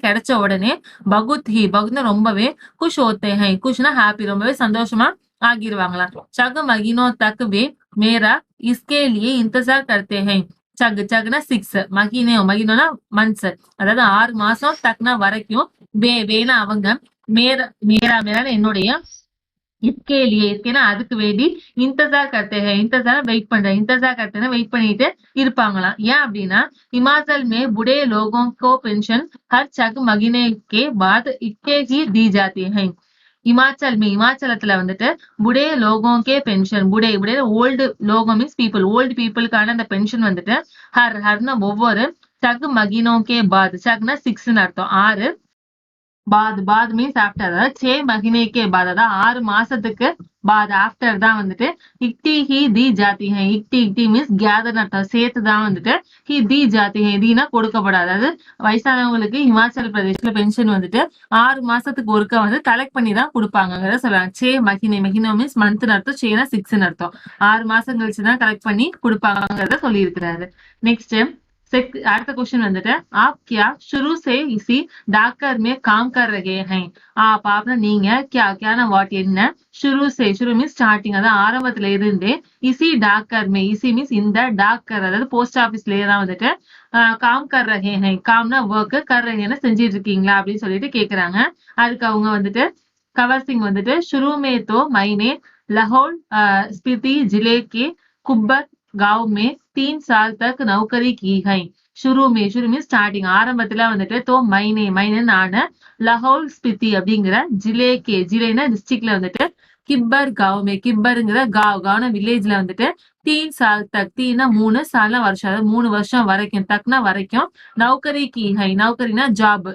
கிடைச்ச உடனே, பகுத்னா ரொம்பவே, குஷ் ஹோத்தே ஹை, குஷ்னா ஹாப்பி, ரொம்பவே சந்தோஷமா ஆகிருவாங்களா. சக மகினோ தக் வே மேரா இஸ்கே லியே இந்தசார் கர்த்தே ஹை. சக்னா 6, மகினோனா மந்த்ஸ், அதாவது 6 மாசம், தக்னா வரைக்கும், வேனா அவங்க, மேரா என்னுடைய, इसकेना அதுக்கு வேண்டி, இந்தசார் கர்த்தே ஹை, வெயிட் பண்றேன், வெயிட் பண்ணிட்டு இருப்பாங்களாம். ஏன் அப்படின்னா, हिमाचल में बूढ़े लोगों को पेंशन हर 6 महीने के बाद इक्के ही दी जाती है. இமாச்சலத்துல வந்துட்டு, புடே லோகோங்கே பென்ஷன், புடே ஓல்டு, லோகோ மீன்ஸ் பீப்புள், ஓல்டு பீப்புளுக்கான அந்த பென்ஷன் வந்துட்டு, ஹர்னா ஒவ்வொரு, சக் மகினோங்கே பாத், சக்னா 6ன்னு அர்த்தம், 6, பாத் மீன்ஸ் ஆஃப்டர், அதாவது 6 மகினேக்கே பாத், அதாவது 6 மாசத்துக்கு பாத், ஆஃப்டர் தான் வந்துட்டு, இக்டி ஹி தி ஜாதி ஹை, இக்டி மீன்ஸ் கேதர் அர்த்தம், சேர்த்து தான் வந்துட்டு, ஹி தி ஜாதி ஹை, தீனா கொடுக்கப்படாது, அதாவது வயசானவங்களுக்கு இமாச்சல பிரதேஷ்ல பென்ஷன் வந்துட்டு 6 மாசத்துக்கு ஒருக்க வந்து கலெக்ட் பண்ணி தான் கொடுப்பாங்க சொல்றாங்க. மகினோ மீன்ஸ் மந்த் அர்த்தம், 6ன்னு அர்த்தம், 6 மாசம் கழிச்சுதான் கலெக்ட் பண்ணி கொடுப்பாங்கிறத சொல்லி இருக்கிறாரு. நெக்ஸ்ட் அடுத்த क्वेश्चन வந்துட்டு, आप क्या शुरू से इसी डाकघर में काम कर रहे हैं. आपना நீங்க क्या வாட் என்ன, शुरू மீன்ஸ் ஸ்டார்டிங், அதாவது ஆரம்பத்துல இருந்தே, இசி டாக்கர் மே, இசி மீன்ஸ் இந்த, டாக்கர் அதாவது போஸ்ட் ஆபீஸ்லயே தான் வந்துட்டு, காம் கர் ரஹே ஹை, காம்னா ஒர்க், கர் ரஹேன்னா செஞ்சிட்டு இருக்கீங்களா அப்படின்னு சொல்லிட்டு கேக்குறாங்க. அதுக்கு அவங்க வந்துட்டு, கவர் சிங் வந்துட்டு, शुरू में तो मैंने लाहौल स्पीति जिले के कुब्बर गांव में 3 साल तक नौकरी की है. शुरू में ஸ்டார்டிங் ஆரம்பத்துல வந்துட்டு தோ மைனே நானு லஹோல் ஸ்பித்தி அப்படிங்கிற ஜிலேனா டிஸ்ட்ரிக்ட்ல வந்துட்டு கிப்பர் காவ்மே கிப்பருங்கிற காவ்னா வில்லேஜ்ல வந்துட்டு 3 साल तक தீனா 3 சால்னா வருஷம் அதாவது 3 வருஷம் வரைக்கும் தக்னா வரைக்கும் நௌகரி கி ஹை நௌகரினா ஜாப்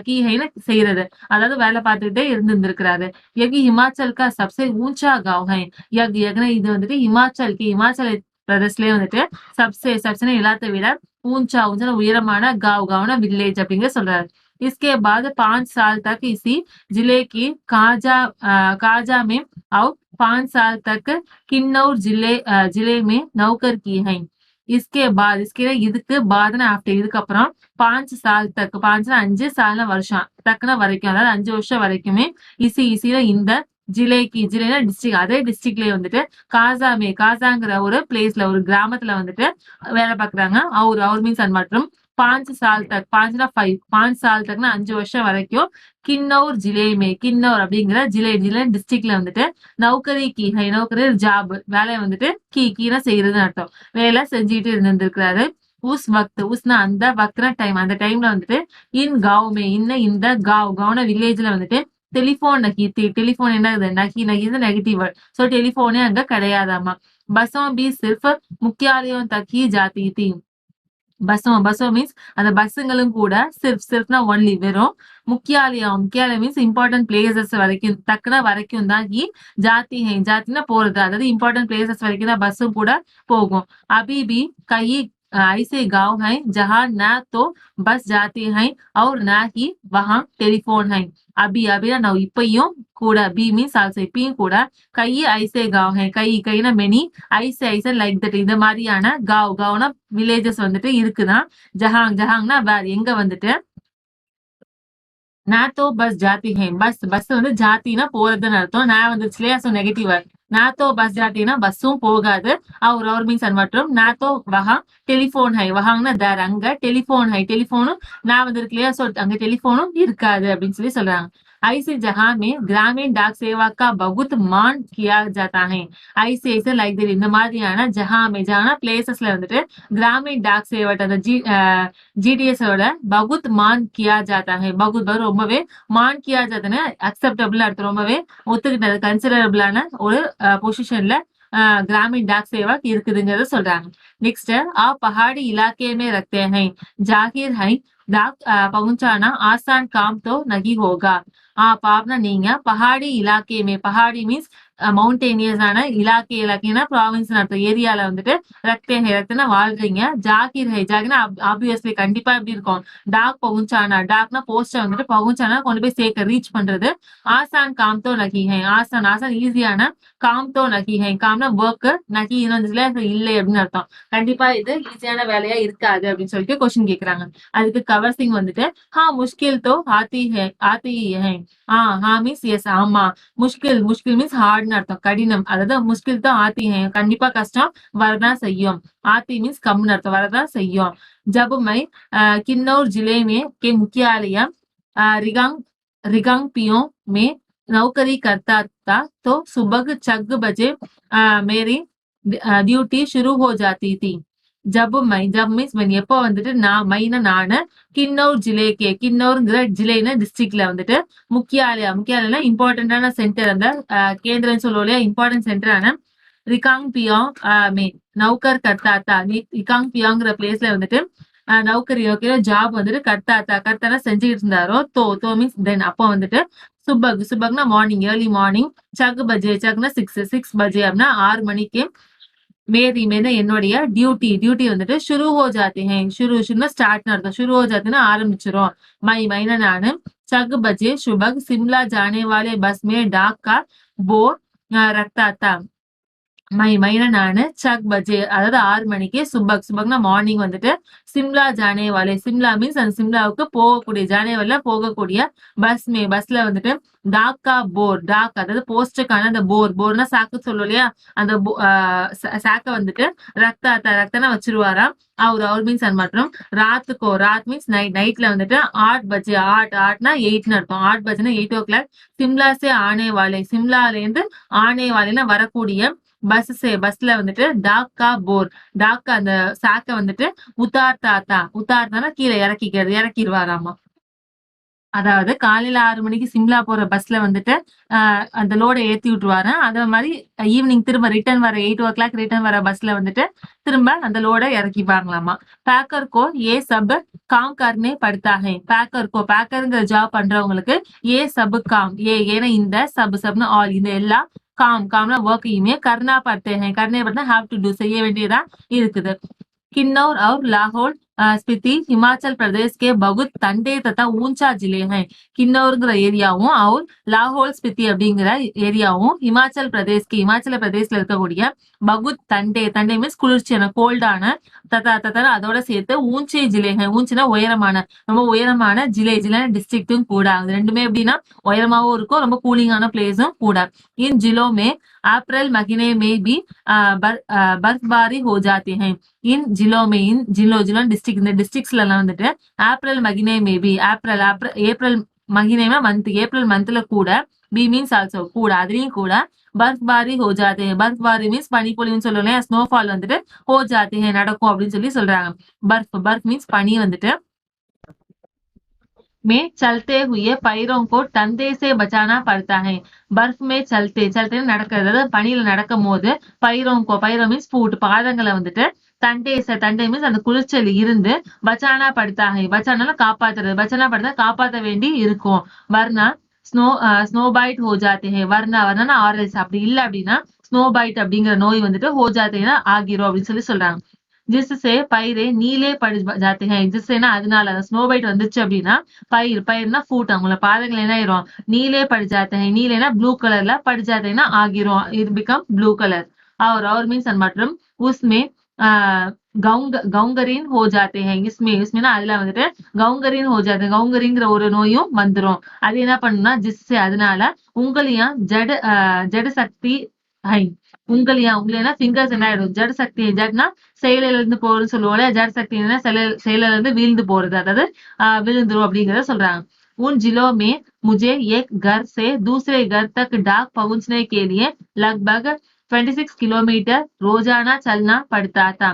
கி ஹைனா செய்யறது அதாவது வேலை பார்த்துக்கிட்டே இருந்திருக்கிறாரு. यज्ञ हिमाचल का सबसे ऊंचा गांव है. यज्ञ இது வந்துட்டு இமாச்சல் பிரதேசலயே வந்துட்டு சப்சே எல்லாத்தை விட ऊंचा உயரமான गांव विलेज அப்படிங்கிற சொல்றாரு. इसके बाद 5 साल तक इसी जिले की काजा में और 5 साल तक किन्नौर जिले में नौकर की है. இதுக்கு பாதன ஆஃப்டர் இதுக்கு அப்புறம் 5 साल तक 5 வருஷம் தக்கன வரைக்கும் அதாவது 5 வருஷம் வரைக்குமே இசில இந்த ஜிலேனா டிஸ்ட்ரிக்ட் அதே டிஸ்ட்ரிக்ட்லயே வந்துட்டு காசாங்கிற ஒரு பிளேஸ்ல ஒரு கிராமத்துல வந்துட்டு வேலை பாக்குறாங்க. அவர் மீன்ஸ் அண்ட் மற்றும் 5 साल तक 5 साल तकனா 5 வருஷம் வரைக்கும் கின்னௌர் அப்படிங்கிற ஜிலே டிஸ்ட்ரிக்ட்ல வந்துட்டு நௌகரி ஜாப் வேலையை வந்துட்டு கீனா செய்யறதுன்னு அர்த்தம் வேலை செஞ்சுட்டு இருந்திருக்கிறாரு. உஸ்னா அந்த வக்ர டைம் அந்த டைம்ல வந்துட்டு இந்த கவுன வில்லேஜ்ல வந்துட்டு டெலிபோன் என்ன நெகட்டிவ் சோ டெலிபோனே அங்க கிடையாதாமா. பஸ்ஸோं भी सिर्फ मुख्यालयों तक ही जाती थी. பஸ்ஸோ மீன்ஸ் அந்த பஸ்ஸுங்களும் கூட சிர்ஃப்னா ஒன்லி வெறும் முக்கியாலயம் மீன்ஸ் இம்பார்ட்டன்ட் பிளேசஸ் வரைக்கும் தக்கன வரைக்கும் தான் ஜாத்தினா போறது அதாவது இம்பார்ட்டன்ட் பிளேசஸ் வரைக்கும் தான் பஸ்ஸும் கூட போகும். அபிபி கை ऐसे गांव हैं जहां ना तो बस जाती हैं और ना ही वहां टेलीफोन है. अभी ना இப்பையும் கூட பி மீன்ஸ் ஆல்சோ இப்பயும் கூட கை ஐசே காவ் கைனா மெனி ஐசே லைக் தட் இந்த மாதிரியான காவ்னா வில்லேஜஸ் வந்துட்டு இருக்குதான். ஜஹாங்னா வேற எங்க வந்துட்டு நாத்தோ பஸ் ஜாத்தி ஹை பஸ் வந்து ஜாத்தினா போறதுன்னு அர்த்தம். நான் வந்துச்சு இல்லையா சோ நெகட்டிவ் நாத்தோ பஸ் ஜாத்தினா பஸ்ஸும் போகாது. அவர் மீன்ஸ் மற்றும் நாத்தோ வஹா டெலிபோன் ஹை வஹாங்னா தேர் அங்க டெலிபோன் ஹை டெலிபோனும் நான் வந்து இருக்கு இல்லையா சோ அங்க டெலிபோனும் இருக்காது அப்படின்னு சொல்றாங்க. ऐसे जहां में ग्रामीण डाक सेवा का बहुत मान किया जाता है. ऐसे லைக் இந்த மாதிரியான ஜஹானா பிளேசஸ்ல வந்துட்டு கிராமின் டாக் சேவட் அந்த ஜிடிஎஸ் ஓட பகுத் மான் கியா ஜாத்தா ஹை பகுத் ரொம்பவே மான் கியா ஜாத்தான அக்செப்டபிள் அடுத்து ரொம்பவே ஒத்துக்கிட்டது கன்சிடரபிளான ஒரு பொசிஷன்ல ग्रामीण डाक सेवा இருக்குதுங்கிறத சொல்றாங்க. नेक्स्ट आप पहाड़ी इलाके में रखते हैं जाहिर है डाक पहुंचाना आसान काम तो नहीं होगा. आपना நீங்க पहाड़ी इलाके में पहाड़ी मीन्स மவுண்டேனியஸ் ஆன இலாக்கேனா ப்ராவின்ஸ் அர்த்தம் ஏரியால வந்துட்டு ரக்தேனா வாழ்றீங்க. ஜாகிர்னா ஆப்வியஸ்லி கண்டிப்பா எப்படி இருக்கும் டாக் பகுஞ்சானா டாக்னா போஸ்டர் வந்துட்டு பகுஞ்சானா கொண்டு போய் சேர்க்க ரீச் பண்றது. ஆசான் காம்தோ நகிஹை ஆசான் ஈஸியான காம்தோ நகிஹை காம்னா ஒர்க் நகி இல்லை அப்படின்னு அர்த்தம். கண்டிப்பா இது ஈஸியான வேலையா இருக்காது அப்படின்னு சொல்லிட்டு கொஸ்டின் கேக்குறாங்க. அதுக்கு கவர் சிங் வந்துட்டு முஷ்கில் தோ ஆத்தி ஹை மீன்ஸ் எஸ் ஆமா முஷ்கில் மீன்ஸ் ஹார்ட் அர்த்தம் கடினம் அதாவது முஷ்கில் தான் ஆத்தி கண்டிப்பா கஷ்டம் வரதான் செய்யும். ஆத்தி மீன்ஸ் கம்னு அர்த்தம் வரதான் செய்யும். जब मैं किन्नौर जिले में के मुख्यालय रिगांगपियों में नौकरी करता था तो सुबह 6 बजे मेरी ड्यूटी शुरू हो जाती थी. जब மீன்ஸ் எப்போ வந்துட்டு நானு கின்னௌர் ஜிலேக்கே கின்னௌர்ங்கிற ஜிலேனா டிஸ்ட்ரிக்ட்ல வந்துட்டு முக்கியாலயா இம்பார்ட்டன்டான சென்டர் அந்த கேந்திரன்னு சொல்லுவோம் இல்லையா இம்பார்ட்டன்ட் சென்டரான ரிகாங் பியோங் நௌகர் கர்த்தாத்தா ரிகாங் பியோங்கிற பிளேஸ்ல வந்துட்டு நௌகரி ஜாப் வந்துட்டு கர்த்தானா செஞ்சுக்கிட்டு இருந்தாரோ தோ மீன்ஸ் தென் அப்போ வந்துட்டு சுபக்னா மார்னிங் ஏர்லி மார்னிங் சக்னா 6 பஜே அப்படின்னா 6 மணிக்கு மேரி என்னுடைய டியூட்டி வந்துட்டு शुरू हो जाते हैं शुरूना ஸ்டார்ட் அர்த்தம் शुरू हो जाते ஆரம்பிச்சிரும். மைனா நானு 6 बजे सुबह शिमला जाने वाले बस में डाक का बोर्ड रखता था. மைனா நானு சக் பஜே அதாவது 6 மணிக்கு சுபக்னா மார்னிங் வந்துட்டு சிம்லா ஜானே வாலே சிம்லா மீன்ஸ் அந்த சிம்லாவுக்கு போகக்கூடிய ஜானேவால போகக்கூடிய பஸ்ல வந்துட்டு டாக்கா போர் டாக் அதாவது போஸ்டுக்கான அந்த போர்னா சாக்கு சொல்லும் இல்லையா அந்த சாக்க வந்துட்டு ரத்தனா வச்சிருவாராம் அவர் மீன்ஸ் அது மற்றும் ராத் மீன்ஸ் நைட்ல வந்துட்டு 8 பஜே ஆட்னா 8ன்னு அர்த்தம் 8 பஜேனா 8 o'clock சிம்லா சே ஆனே வாலே சிம்லால இருந்து ஆனே வாலேன்னா வரக்கூடிய பஸ்ல வந்துட்டு டாக்கா அந்த சாக்க வந்துட்டு உத்தார்த்தானா கீழே இறக்கிடுவாராமா. அதாவது காலையில 6 மணிக்கு சிம்லா போற பஸ்ல வந்துட்டு அந்த லோட ஏத்தி விட்டுருவாரு. அதே மாதிரி ஈவினிங் திரும்ப ரிட்டர்ன் வர 8 o'clock ரிட்டர்ன் வர பஸ்ல வந்துட்டு திரும்ப அந்த லோட இறக்கிப்பாங்களாமா. பேக்கர்கோ ஏ சப் காம் கர்னே படுத்தா ஹை பேக்கருங்கிற ஜாப் பண்றவங்களுக்கு ஏ சப் காம் ஏன்னா இந்த சப்னு ஆல் இந்த எல்லா காம்னா ஒர்க்கையுமே கர்னா படுத்தே கர்னே படுத்தா ஹாவ் டு டூ செய்ய வேண்டியதா இருக்குது. किन्नौर और लाहौल स्पीति हिमाचल प्रदेश के बहुत ठंडे तथा ऊंचा जिले हैं. கின்னௌர்ங்கிற ஏரியாவும் और லாஹோல் ஸ்பித்தி அப்படிங்கிற ஏரியாவும் இமாச்சல பிரதேஷ்ல இருக்கக்கூடிய பகுத் தண்டே மீன்ஸ் குளிர்ச்சியான கோல்டான தத்தா அதோட சேர்த்து ஊஞ்சே ஜிலேங்க ஊஞ்சினா உயரமான ரொம்ப உயரமான ஜிலே டிஸ்ட்ரிக்டும் கூட அது ரெண்டுமே எப்படின்னா உயரமாவும் இருக்கும் ரொம்ப கூலிங்கான பிளேஸும் கூட. इन जिलों में अप्रैल महीने में भी बर्फबारी हो जाती है. इन जिलों में जिलो डिस्ट्रिक्ट இந்த டிஸ்ட்ரிக்ட்ஸ்ல எல்லாம் வந்துட்டு ஏப்ரல் மகினே மேபி ஏப்ரல் மகினேனா மந்த் ஏப்ரல் மந்த்ல கூட பி மீன்ஸ் ஆல்சோ கூட அதுலயும் கூட பர்ஃபாரி ஹோ ஜாதே பர்ஃபாரி மீன்ஸ் பனிப்பொழிவுன்னு சொல்லுவோம் ஸ்னோஃபால் வந்துட்டு ஹோ ஜாதே நடக்கும் அப்படின்னு சொல்றாங்க. பர்ஃப் மீன்ஸ் பனி வந்துட்டு में चलते हुए पैरों को ठंडे से बचाना पड़ता है. बर्फ में चलते நடக்கிறது பனியில நடக்கும் போது பைரோ மீன்ஸ் ஃபுட் பாதங்களை வந்துட்டு தண்டே மீன்ஸ் அந்த குளிர்ச்சல் இருந்து பச்சானா படுத்தாகை பச்சானால காப்பாத்துறது பச்சானா படுத்தா காப்பாற்ற வேண்டி இருக்கும். வர்ணா ஸ்னோபைட் ஹோஜாத்தே வர்ணா ஆரல்ஸ் அப்படி இல்லை அப்படின்னா ஸ்னோபைட் அப்படிங்கிற நோய் வந்துட்டு ஹோஜாத்தேனா ஆகிரும் அப்படின்னு சொல்றாங்க. जिससे பயிரே நீலே படி ஜாते हैं जिससेனா அதனால ஸ்னோபைட் வந்துச்சு அப்படின்னா பயிர்னா ஃபுட் அவங்கள பாதங்கள் என்ன ஆயிரும் நீலே படி जाते हैं நீலேனா ப்ளூ கலர்ல படி जातेனா ஆகிரும் இது பிகம் ப்ளூ கலர். और மீன்ஸ் மற்றும் उसमें கவுங்கரின் ஹோ ஜாத்தே हैं इसमेனா அதுல வந்துட்டு கவுங்கரின் ஹோ ஜாத்தே கவுங்கரிங்கிற ஒரு நோயும் வந்துரும். அது என்ன பண்ணுனா ஜிஸ்ஸே அதனால உங்களையா ஜட சக்தி ஹை உங்களையா ஃபிங்கர்ஸ் என்ன ஆயிடும் ஜட சக்தி ஜட்னா செயலில இருந்து போறதுன்னு சொல்லுவோம்ல ஜட சக்தி செயலில இருந்து வீழ்ந்து போறது அதாவது விழுந்துரும் அப்படிங்கறத சொல்றாங்க. उन जिलों में मुझे एक घर से दूसरे घर तक डाक पहुंचने के लिए लगभग 26 किलोमीटर रोजाना चलना पड़ता था.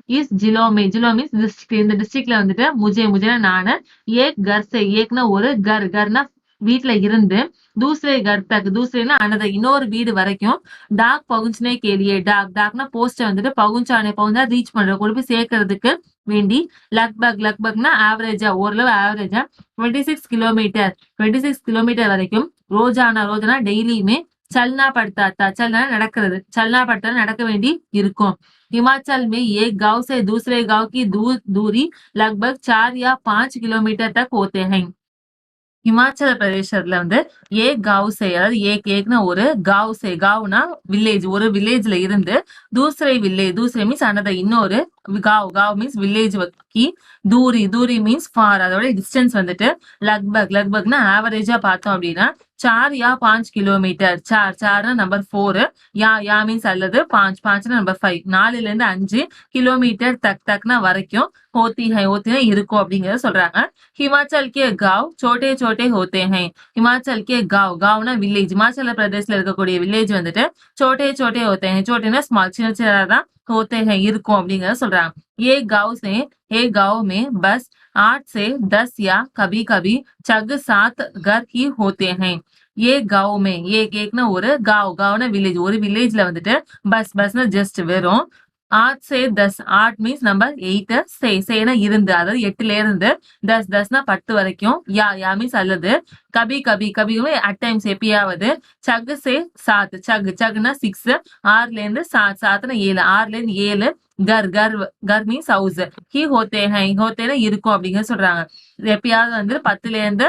इस जिलों में जिलो मीन्स डिस्ट्रिक्ट இந்த டிஸ்ட்ரிக்ட்ல வந்துட்டு முஜேனா நானு ஏக் கர் சே ஏக்னா ஒரு கர்னா வீட்டுல இருந்து தூசரே கர் தக் தூசரேனா அனதர் இன்னொரு வீடு வரைக்கும் டாக் பகுஞ்சனே கேலியே டாக்னா போஸ்ட வந்துட்டு பகுஞ்சா ரீச் பண்ற கொண்டு போய் சேர்க்கறதுக்கு வேண்டி லக்பக்னா ஆவரேஜா ஓரளவு ஆவரேஜா 26 கிலோமீட்டர் வரைக்கும் ரோஜானா டெய்லியுமே चलना पड़ता था चलना நடக்கிறது चलना पड़ता நடக்க வேண்டி இருக்கும். हिमाचल में एक गांव से दूसरे गांव की दूरी लगभग 4 या 5 किलोमीटर तक होते हैं. हिमाचल பிரதேசத்துல வந்து गांव से அதாவது ஏக்னா ஒரு गांवனா வில்லேஜ் ஒரு வில்லேஜ்ல இருந்து दूसरे மீன்ஸ் another இன்னொரு गांव மீன்ஸ் வில்லேஜ் की दूरी மீன்ஸ் ஃபார் அதோட டிஸ்டன்ஸ் வந்துட்டு लगभगனா ஆவரேஜா பார்த்தோம் அப்படின்னா 4 या 5 किलोमीटर 4 நம்பர் 4 या மீன்ஸ் அல்லது 5 நம்பர் 5 4ல இருந்து 5 கிலோமீட்டர் தக்னா வரைக்கும் होतीना இருக்கும் அப்படிங்கறத சொல்றாங்க. हिमाचल के गांव छोटे होते हैं. हिमाचल के गांवனா வில்லேஜ் हिमाचल பிரதேசல இருக்கக்கூடிய வில்லேஜ் வந்துட்டு छोटे होते हैं छोटेனா ஸ்மால் சின்னதா होते हैं இருக்கும் அப்படிங்கறத சொல்றாங்க. ये गांव में बस 8 से 10 या कभी चग 7 घर ही होते हैं. ये गांव में एकना ஒரு गांवனா வில்லேஜ் ஒரு வில்லேஜ்ல வந்துட்டு பஸ்னா ஜஸ்ட் வெறும் 8 से 10 8 மீன்ஸ் நம்பர் 8 சேனா இருந்து அதாவது 8ல இருந்து 10னா 10 வரைக்கும் யா மீன்ஸ் அல்லது கபி அட் டைம்ஸ் எப்பயாவது சக் சே 7 சக்னா 6 6ல இருந்து 7னா 7 6ல இருந்து 7 घर மீன்ஸ் ஹவுஸ் ஹி ஹோத்தேனா இருக்கும் அப்படிங்கறது சொல்றாங்க. எப்பயாவது வந்து 10ல இருந்து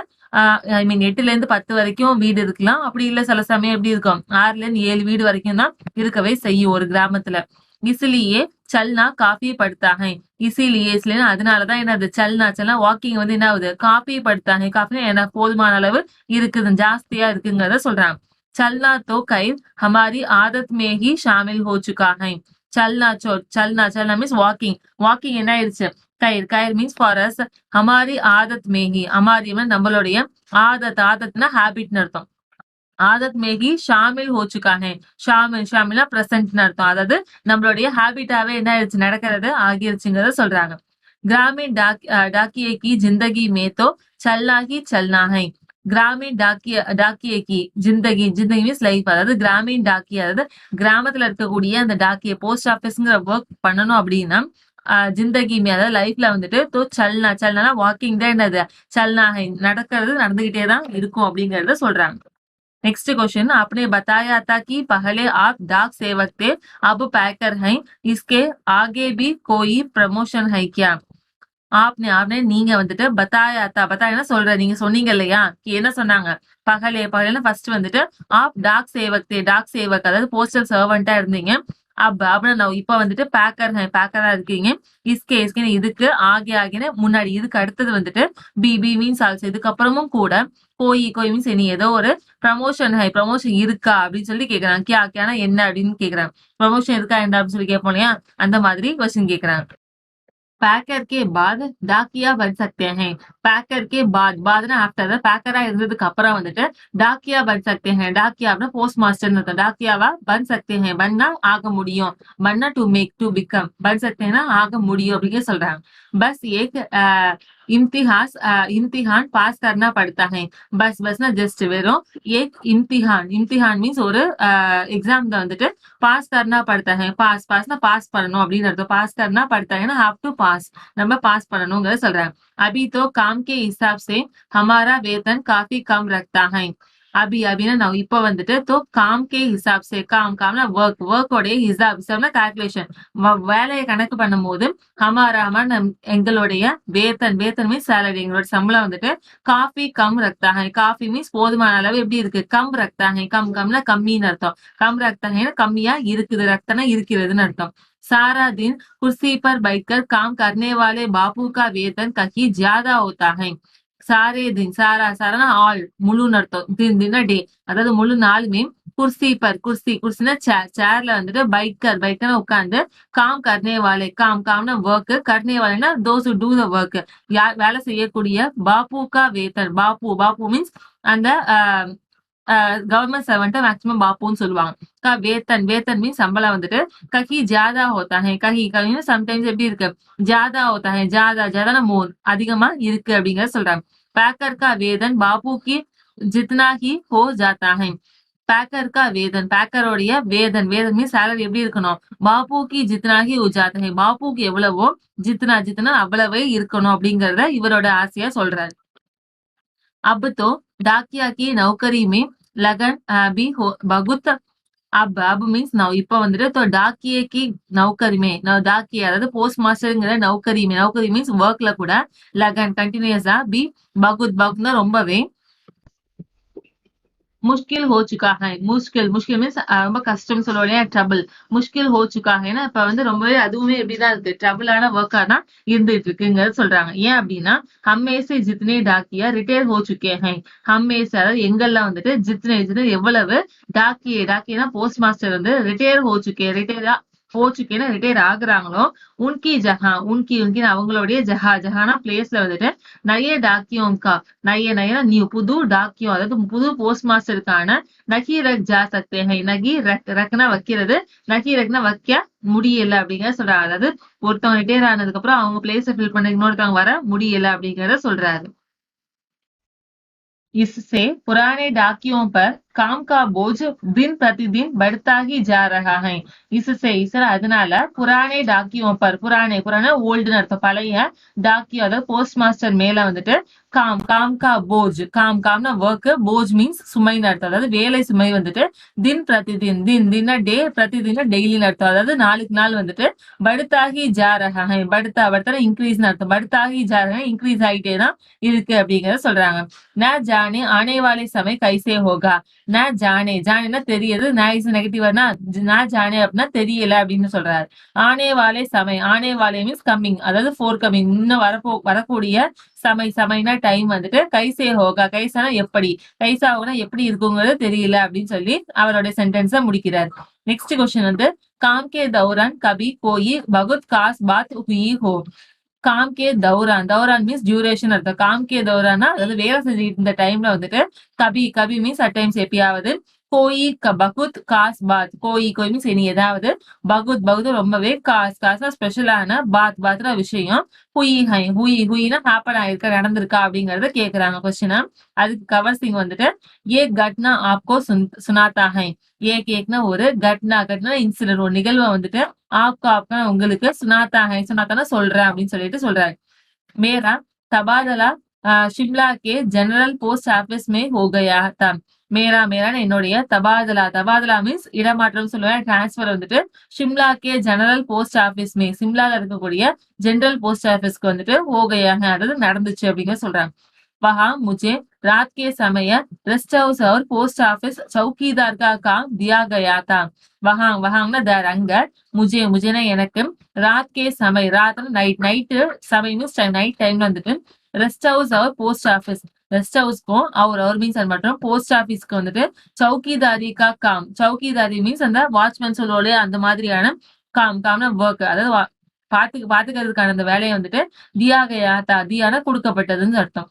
ஐ மீன் 8ல இருந்து 10 வரைக்கும் வீடு இருக்கலாம். அப்படி இல்ல சில சமயம் எப்படி இருக்கும் 6ல இருந்து 7 வீடு வரைக்கும் தான் இருக்கவே செய்யும் ஒரு கிராமத்துல. இசிலியே சல்னா காஃபி படுத்தாங்க. இசிலியே அதனாலதான் என்னது சல்னா வாக்கிங் வந்து என்ன ஆகுது காஃபி படுத்தாங்க. காஃபி என்ன போதுமான அளவு இருக்குது ஜாஸ்தியா இருக்குங்கிறத சொல்றாங்க. चलना तो खैर हमारी आदत में ही शामिल हो चुका है. चलना मीन्स வாக்கிங் என்ன ஆயிடுச்சு கயிர் மீன்ஸ் ஃபார் அஸ் ஹமாரி ஆதத் மேகி ஹமாரி நம்மளுடைய ஆதத்னா ஹேபிட்னு அர்த்தம். ஆதத் மேகி ஷாமில் ஹோ சுகா ஹை. ஷாமில்னா பிரசன்ட்னு அர்த்தம். அதாவது நம்மளுடைய ஹேபிட்டாவே என்ன ஆயிடுச்சு நடக்கிறது ஆகிருச்சுங்கிறத சொல்றாங்க. ग्रामीण डाकिये की जिंदगी में तो चलना ही चलना है. கிராமீன் டாக்கிய கி ஜிந்தகி மீன்ஸ் லைஃப். அதாவது கிராமீன் டாக்கிய அதாவது கிராமத்துல இருக்கக்கூடிய அந்த டாக்கிய போஸ்ட் ஆபீஸ்ங்கிற ஒர்க் பண்ணணும் அப்படின்னா ஜிந்தகி அதாவது லைஃப்ல வந்துட்டு தோ சல்னா வாக்கிங் தான் என்னது சல்னா நடக்கிறது நடந்துகிட்டே தான் இருக்கும் அப்படிங்கறத சொல்றாங்க. नेक्स्ट क्वेश्चन आपने बताया था कि पहले आप डाक सेवक थे अब पैकर हैं इसके आगे भी कोई प्रमोशन है क्या? आपने நீங்க வந்துட்டு பத்தாயா சொல்ற நீங்க சொன்னீங்க இல்லையா என்ன சொன்னாங்க பகலேன்னு ஃபர்ஸ்ட் வந்துட்டு ஆப் டாக் சேவக் அதாவது போஸ்டல் சர்வெண்டா இருந்தீங்க. அப்படின்னு இப்ப வந்துட்டு பேக்கரா இருக்கீங்க. இஸ்கே இதுக்கு ஆகின முன்னாடி இதுக்கு அடுத்தது வந்துட்டு பி மீன்ஸ் ஆல்சோ இதுக்கப்புறமும் கூட கோயி மீன்ஸ் இனி ஏதோ ஒரு ப்ரமோஷன் இருக்கா அப்படின்னு சொல்லி கேக்குறாங்க. கியானா என்ன அப்படின்னு கேக்குறாங்க. ப்ரமோஷன் இருக்கா என்ன அப்படின்னு சொல்லி கேட்போம் இல்லையா அந்த மாதிரி क्वेश्चन கேக்குறாங்க. पैकर के बाद डाकिया बन सकते हैं. पैकर के बाद आफ्टर पैकरा இருந்ததுக்கு அப்புறம் வந்துட்டு டாக்கியா பன் சக்தே हैं. டாக்கியானா போஸ்ட் மாஸ்டர்னு அர்த்தம். டாக்கியாவா பன் சக்தே हैं பன்னா ஆக முடியும். பன்னா டு மேக் டு பிகம் பன் சக்தேனா ஆக முடியும் அப்படிங்க சொல்றாங்க. बस एक इम्तिहान पास करना पड़ता है. बसना जस्ट வெறும் एक इम्तिहान மீன்ஸ் ஒரு எக்ஸாம் தான் வந்துட்டு பாஸ் करना पड़ता है. பாஸ்னா பாஸ் பண்ணணும் அப்படின்னு அர்த்தம். பாஸ் करना पड़ता है ना have to pass நம்ம பாஸ் பண்ணணும்ங்கறத சொல்றாங்க. अभी तो काम के हिसाब से हमारा वेतन काफी कम रखता है. அபின்னா நான் இப்ப வந்துட்டு தோ காம் கே ஹிசாப் சே காம்னா ஒர்க் உடைய ஹிசாப்னா கால்குலேஷன் வேலையை கணக்கு பண்ணும் போது ஹமாரா எங்களுடைய வேத்தன் மீன்ஸ் சேலரி எங்களோட சம்பளம் வந்துட்டு காஃபி கம் ரக்தாங்க. காஃபி மீன்ஸ் போதுமான அளவு எப்படி இருக்கு கம் ரக்தாங்க. கம்னா கம்மின்னு அர்த்தம். கம் ரக்தாங்கன்னா கம்மியா இருக்குது. ரக்தனா இருக்கிறதுன்னு அர்த்தம். सारा दिन कुर्सी पर बैठकर काम करने वाले बापू का वेतन कहीं ज्यादा होता है. सारे दिन सारा ஆல் முழுன்னு அர்த்தம். தின டே அதாவது முழு நாளுமே குர்சினா சேர்ல வந்துட்டு பைக்கர் உட்கார்ந்து காம் கர்னே வாலே காம்னா ஒர்க் கர்னே வாலேனா தோஸ் டூ த ஒர்க் யார் வேலை செய்யக்கூடிய பாப்புக்கா வேத்தன். பாப்பு மீன்ஸ் அந்த கவர்மெண்ட் சர்வெண்ட் மேக்சிமம் பாப்புன்னு சொல்லுவாங்க. வேத்தன் மீன்ஸ் சம்பளம் வந்துட்டு கஹி ஜாதா ஹோத்தா ஹை. கஹி சம்டைம்ஸ் எப்படி இருக்கு ஜாதா ஹோத்தா ஹை. ஜாதானா மோர் அதிகமா இருக்கு அப்படிங்கறத சொல்றாங்க. पैकर का वेतन बापू की जितना ही हो जाता है. पैकर का वेतन पैकरोடைய வேதன் மீன்ஸ் சேலரி எப்படி இருக்கணும் பாப்பு की जितना ही हो जाता है. பாப்புக்கு எவ்வளவோ जितना அவ்வளவே இருக்கணும் அப்படிங்கறத இவரோட ஆசையா சொல்றாரு. अब तो डाकिया की नौकरी में लगन भी बहुत अब மீன்ஸ் நான் இப்ப வந்துட்டு டாக்கியே கி நௌக்கரிமே டாக்கிய அதாவது போஸ்ட் மாஸ்டர்ங்கிற நௌக்கரி மீன்ஸ் ஒர்க்ல கூட லகன் கண்டினியூஸா பி பகுத்னா ரொம்பவே मुश्किल हो चुका है. मुश्किल மீன்ஸ் ரொம்ப கஷ்டம் சொல்லுவோம். ட்ரபிள் முஷ்கில் ஹோ சுகா ஹைனா இப்ப வந்து ரொம்பவே அதுவுமே எப்படிதான் இருக்கு ட்ரபிளான ஒர்க்கா தான் இருந்துட்டு இருக்குங்கிறது சொல்றாங்க. ஏன் அப்படின்னா ஹம்மேசே ஜித்னே டாக்கியா ரிட்டையர் ஹோ சுக்கே ஹை. ஹம்மேசே அதாவது எங்கெல்லாம் வந்துட்டு ஜித்னே எவ்வளவு டாக்கியனா போஸ்ட் மாஸ்டர் வந்து ரிட்டையர் ஹோ சுக்கே ரிட்டையர் ஆகுறாங்களோ உன்கி அவங்களுடைய ஜஹானா பிளேஸ்ல வந்துட்டு நய டாக்கியோங்கா நய நியூ புது டாக்கியம் அதாவது புது போஸ்ட் மாஸ்டருக்கான நகி ரக் ஜா சக்தே ஹை. நகி ரக்னா வைக்கிறது நகி ரக்னா வைக்க முடியல அப்படிங்கறத சொல்றாங்க. அதாவது ஒருத்தவங்க ரிட்டையர் ஆனதுக்கு அப்புறம் அவங்க பிளேஸ ஃபில் பண்ண இன்னொருத்தவங்க வர முடியல அப்படிங்கறத சொல்றாரு. इससे पुराने डाकियों पर काम का बोझ दिन प्रतिदिन बढ़ता ही जा रहा है. इससे அதனால புராணே டாக்கியோं पर புராணே ஓல்டுன்னு அர்த்தம் பழைய டாக்கியோ அதாவது போஸ்ட் மாஸ்டர் மேல வந்துட்டு काम काम का बोझ काम कामना वर्क போஜ் மீன்ஸ் சுமைன்னு அர்த்தம் அதாவது வேலை சுமை வந்துட்டு தின் பிரதிதின் தின் டே பிரதிதின டெய்லின்னு அர்த்தம் அதாவது நாளுக்கு நாள் வந்துட்டு படுத்தாகி ஜா ரஹா ஹை படுத்தா இன்க்ரீஸ்னு அர்த்தம் படுத்தாகி ஜா ரஹா இன்க்ரீஸ் ஆகிட்டே தான் இருக்கு அப்படிங்கறத சொல்றாங்க ந ஜானே ஆனே வாலே சமய கைசே ஹோகா ந ஜானே ஜானேனா தெரியுது ந இஸ் நெகட்டிவ்னா ந ஜானே அப்படின்னா தெரியல அப்படின்னு சொல்றாரு ஆனே வாலே சமய ஆனே வாலே மீன்ஸ் கம்மிங் அதாவது ஃபோர் கம்மிங் இன்னும் வரக்கூடிய சமைனா டைம் வந்துட்டு கைசே ஹோகா கைசானா எப்படி கைசா ஹோகனா எப்படி இருக்குங்கிறது தெரியல அப்படின்னு சொல்லி அவருடைய சென்டென்ஸ முடிக்கிறார் நெக்ஸ்ட் கொஸ்டின் வந்து காம் கே தௌரான் கபி கோயி பகுத் காஸ் பாத் ஹுயி ஹோ காம் கே தௌரான் மீன்ஸ் டியூரேஷன் அர்த்தம் காம் கே தௌரானா அதாவது வேலை செஞ்சுட்டு இந்த டைம்ல வந்துட்டு கபி மீன்ஸ் அட் டைம்ஸ் எப்பயாவது கோயி பகுத் காஸ் பாத் கோயி மீன்ஸ் இனி ஏதாவது பகுத் ரொம்பவே காஸ்னா ஸ்பெஷலான பாத்னா விஷயம் ஹுயினா ஹாப்பன் ஆயிருக்கா நடந்திருக்கா அப்படிங்கறத கேக்குறாங்க கொஸ்டினா அதுக்கு கவர் சிங் வந்துட்டு ஏ கட்னா ஆப்கோ சுனாத்தா ஹை ஏக்னா ஒரு கட்னா இன்சிடென்ட் ஒரு நிகழ்வை வந்துட்டு ஆப்கா உங்களுக்கு சுனாத்தானா சொல்றேன் அப்படின்னு சொல்லிட்டு சொல்றாரு मेरा तबादला शिमला के जनरल पोस्ट ऑफिस में हो गया था மேரா என்னுடைய தபாதலா மீன்ஸ் இடமாற்றம் சொல்லுவேன் டிரான்ஸ்பர் வந்துட்டு ஷிம்லா கே ஜெனரல் போஸ்ட் ஆபீஸ் சிம்லால இருக்கக்கூடிய ஜெனரல் போஸ்ட் ஆபீஸ்க்கு வந்துட்டு ஹோகையாக அதாவது நடந்துச்சு அப்படிங்கிற சொல்றாங்க वहां मुझे रात के समय रेस्ट हाउस और पोस्ट ऑफिस चौकीदार का काम दिया गया था वहांना दर அங்க முஜேனா எனக்கு ராத் கே சமய ராத் நைட் சமய மீன்ஸ் நைட் டைம்ல வந்துட்டு ரெஸ்ட் ஹவுஸ் அவர் போஸ்ட் ஆபீஸ் ரெஸ்ட் ஹவுஸ்க்கும் அவர் மீன்ஸ் அது மட்டும் போஸ்ட் ஆபீஸ்க்கு வந்துட்டு சௌக்கிதாரி மீன்ஸ் அந்த வாட்ச்மேன் சொல்லுவோம் அந்த மாதிரியான காம்னா ஒர்க் அதாவது பாத்துக்கிறதுக்கான அந்த வேலையை வந்துட்டு தியானா கொடுக்கப்பட்டதுன்னு அர்த்தம்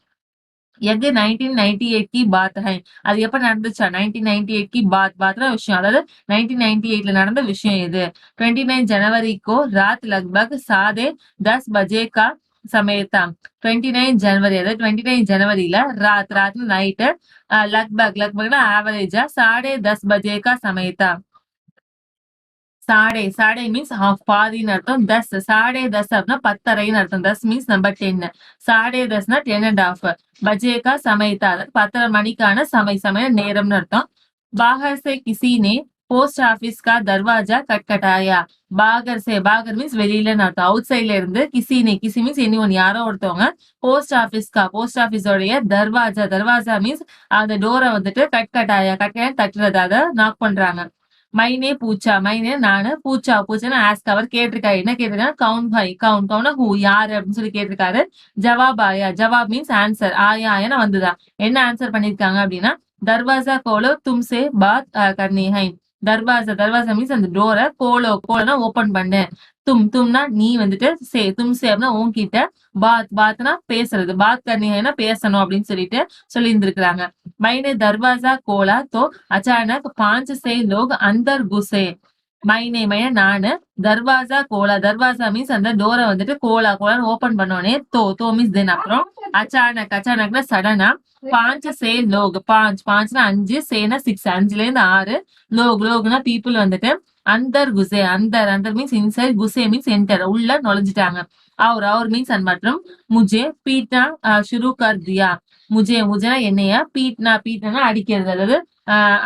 எது 1998 की बात है அது எப்ப நடந்துச்சா 1998 की बातனா விஷயம் அதாவது 1998ல நடந்த விஷயம் இது 29 जनवरी को रात लगभग 10:30 बजे का समय था 29 जनवरी அதாவது 29 जनवरीல रात நைட் लगभगனா ஆவரேஜா 10:30 बजे का समय था साढ़े मीन्स हाफ பாதின்னு அர்த்தம் 10 10:30 அப்படின்னா 10:30ன்னு அர்த்தம் 10 மீன்ஸ் நம்பர் 10 10:30னா 10:30 बजे का समय था 10:30 மணிக்கான समय நேரம்னு அர்த்தம் बाहर से किसी ने போஸ்ட் ஆபீஸ் का दरवाजा खटखटाया பாகர் மீன்ஸ் வெளியிலன்னு அர்த்தம் அவுட் சைட்ல இருந்து கிசி மீன்ஸ் எனிஒன் யாரோ ஒருத்தவங்க போஸ்ட் ஆபீஸோடைய தர்வாஜா மீன்ஸ் அந்த டோரை வந்துட்டு கட்கட்டாயா தட்டுறது அதை நாக் பண்றாங்க மைனே பூச்சா நானு பூச்சான்னு ஆஸ்க் அவர் கேட்டிருக்காரு என்ன கேட்டிருக்காரு கவுண்ட் ஹூ யாரு அப்படின்னு சொல்லி கேட்டிருக்காரு ஜவாப் மீன்ஸ் ஆன்சர் ஆயான்னு வந்துதான் என்ன ஆன்சர் பண்ணிருக்காங்க அப்படின்னா தர்வாசா கோலோ தும்சே பாத் கர்னி ஹை தர்வாசா மீன்ஸ் அந்த டோரை கோலோனா ஓபன் பண்ணு தும்னா நீ வந்துட்டு தும்சே அப்படின்னா உன்கிட்ட பாத்னா பேசுறது பாத் கர்னிஹைனா பேசணும் அப்படின்னு சொல்லிட்டு சொல்லி இருந்திருக்கிறாங்க मैंने दरवाजा खोला तो अचानक 5 से लोग अंदर घुसे मैंने நானு தர்வாசா மீன்ஸ் அந்த டோரை வந்துட்டு கோலான்னு ஓபன் பண்ணோனே தோ மீன்ஸ் தென் அப்புறம் அச்சானக்னா சடனா 5 से लोग 5னா 5 சேனா 6 5ல இருந்து 6 லோக்னா பீப்புள் வந்துட்டு अंदर घुसे अंदर மீன்ஸ் இன்சைட் குசே மீன்ஸ் என்டர் உள்ள நுழைஞ்சிட்டாங்க அவர் மீன்ஸ் அண்ட் மற்றும் முஜே பீட்னா शुरू कर दिया முஜேனா என்னைய பீட்னா அடிக்கிறது அதாவது